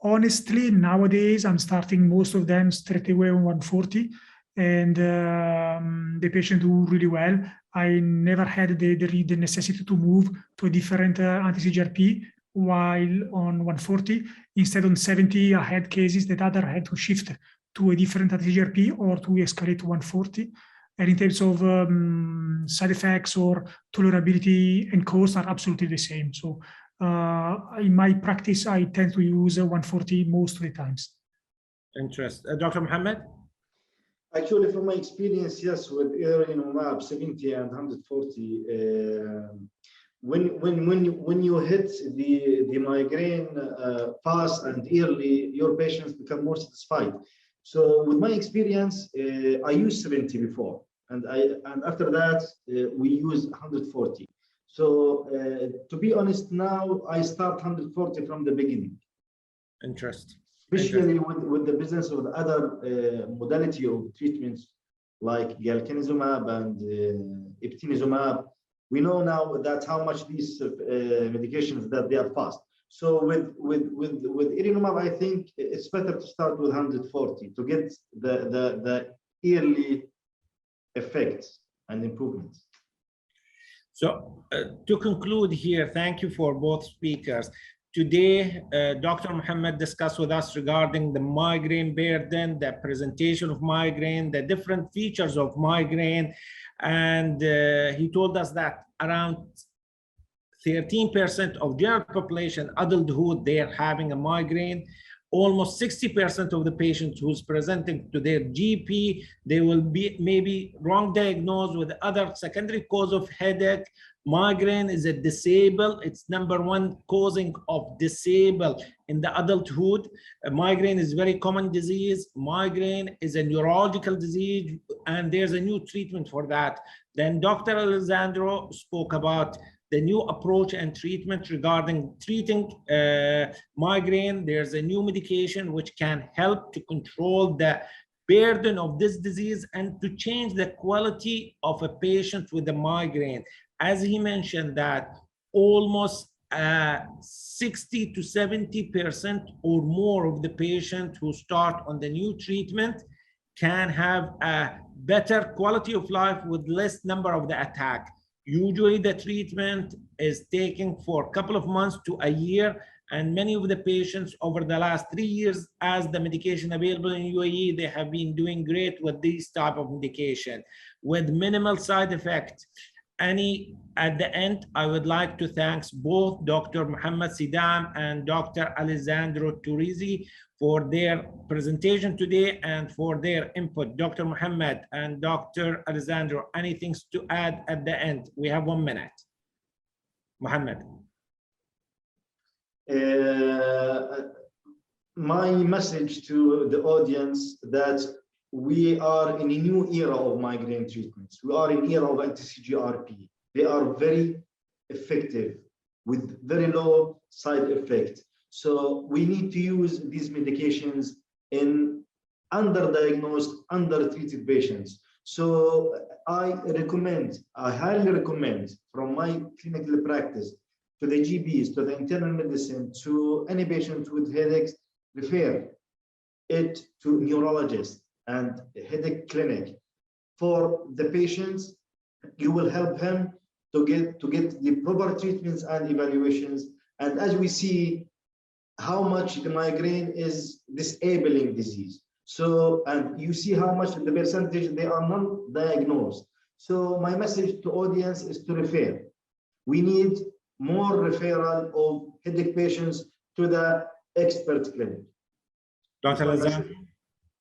Honestly, nowadays, I'm starting most of them straight away on 140, and the patient do really well. I never had the necessity to move to a different anti-CGRP while on 140. Instead, on 70, I had cases that either had to shift to a different anti-CGRP or to escalate to 140. And in terms of side effects or tolerability and cost are absolutely the same. So in my practice, I tend to use 140 most of the times. Interesting. Dr. Mohammed? Actually, from my experience, yes, with Erenumab 70 and 140, when you hit the migraine fast and early, your patients become more satisfied. So with my experience, I used 70 before, and after that we use 140. So to be honest, now I start 140 from the beginning. Interesting. especially with the presence of the other modality of treatments like galcanezumab and eptinezumab. We know now that how much these medications that they are fast. So with Erenumab, I think it's better to start with 140 to get the early effects and improvements. So to conclude here, thank you for both speakers. Today, Dr. Mohammed discussed with us regarding the migraine burden, the presentation of migraine, the different features of migraine, and he told us that around 13% of general population, adulthood, they are having a migraine. Almost 60% of the patients who's presenting to their GP, they will be maybe wrong diagnosed with other secondary cause of headache. Migraine is a disable. It's #1 causing of disable in the adulthood. Migraine is very common disease. Migraine is a neurological disease, and there's a new treatment for that. Then Dr. Alessandro spoke about the new approach and treatment regarding treating migraine. There's a new medication which can help to control the burden of this disease and to change the quality of a patient with a migraine. As he mentioned that almost 60 to 70% or more of the patients who start on the new treatment can have a better quality of life with less number of the attack. Usually the treatment is taking for a couple of months to a year, and many of the patients over the last 3 years, as the medication available in UAE, they have been doing great with this type of medication with minimal side effect. At the end, I would like to thank both Dr. Mohammed Saidam and Dr. Alessandro Terruzi for their presentation today and for their input. Dr. Mohammed and Dr. Alessandro, anything to add at the end? We have 1 minute. Mohammed. My message to the audience that we are in a new era of migraine treatments. We are in an era of anti-CGRP. They are very effective with very low side effect. So we need to use these medications in underdiagnosed, undertreated patients. So I highly recommend from my clinical practice to the GPs, to the internal medicine, to any patient with headaches, refer it to neurologist and headache clinic. For the patients, you will help him to get the proper treatments and evaluations. And as we see how much the migraine is disabling disease. So, and you see how much the percentage they are non-diagnosed. So my message to audience is to refer. We need more referral of headache patients to the expert clinic. Dr. Alessandro.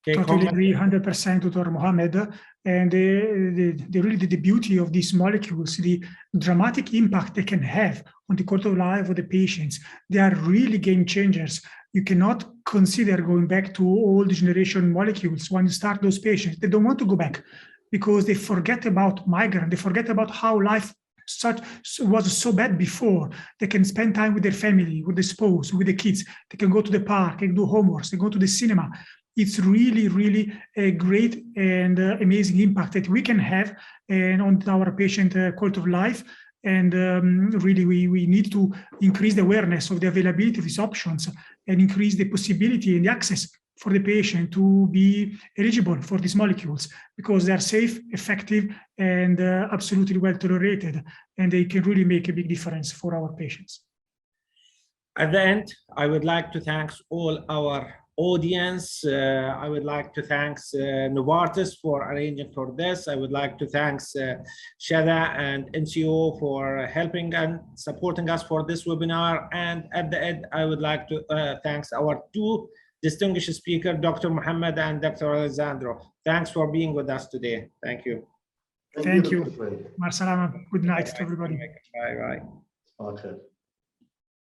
Totally agree, 100%, Dr. Mohammed. And really the beauty of these molecules, the dramatic impact they can have on the quality of life of the patients, they are really game changers. You cannot consider going back to old generation molecules. When you start those patients, they don't want to go back because they forget about migraine. They forget about how life was so bad before. They can spend time with their family, with the spouse, with the kids. They can go to the park and do homework. They go to the cinema. It's really, really a great and amazing impact that we can have on our patient quality of life. And really, we need to increase the awareness of the availability of these options and increase the possibility and the access for the patient to be eligible for these molecules because they are safe, effective, and absolutely well tolerated. And they can really make a big difference for our patients. At the end, I would like to thank all our audience. I would like to thank Novartis for arranging for this. I would like to thank Shada and MCO for helping and supporting us for this webinar. And at the end, I would like to thank our 2 distinguished speakers, Dr. Mohammed and Dr. Alessandro. Thanks for being with us today. Thank you. Thank you. Marsalama. Good night to everybody. Bye-bye. Okay.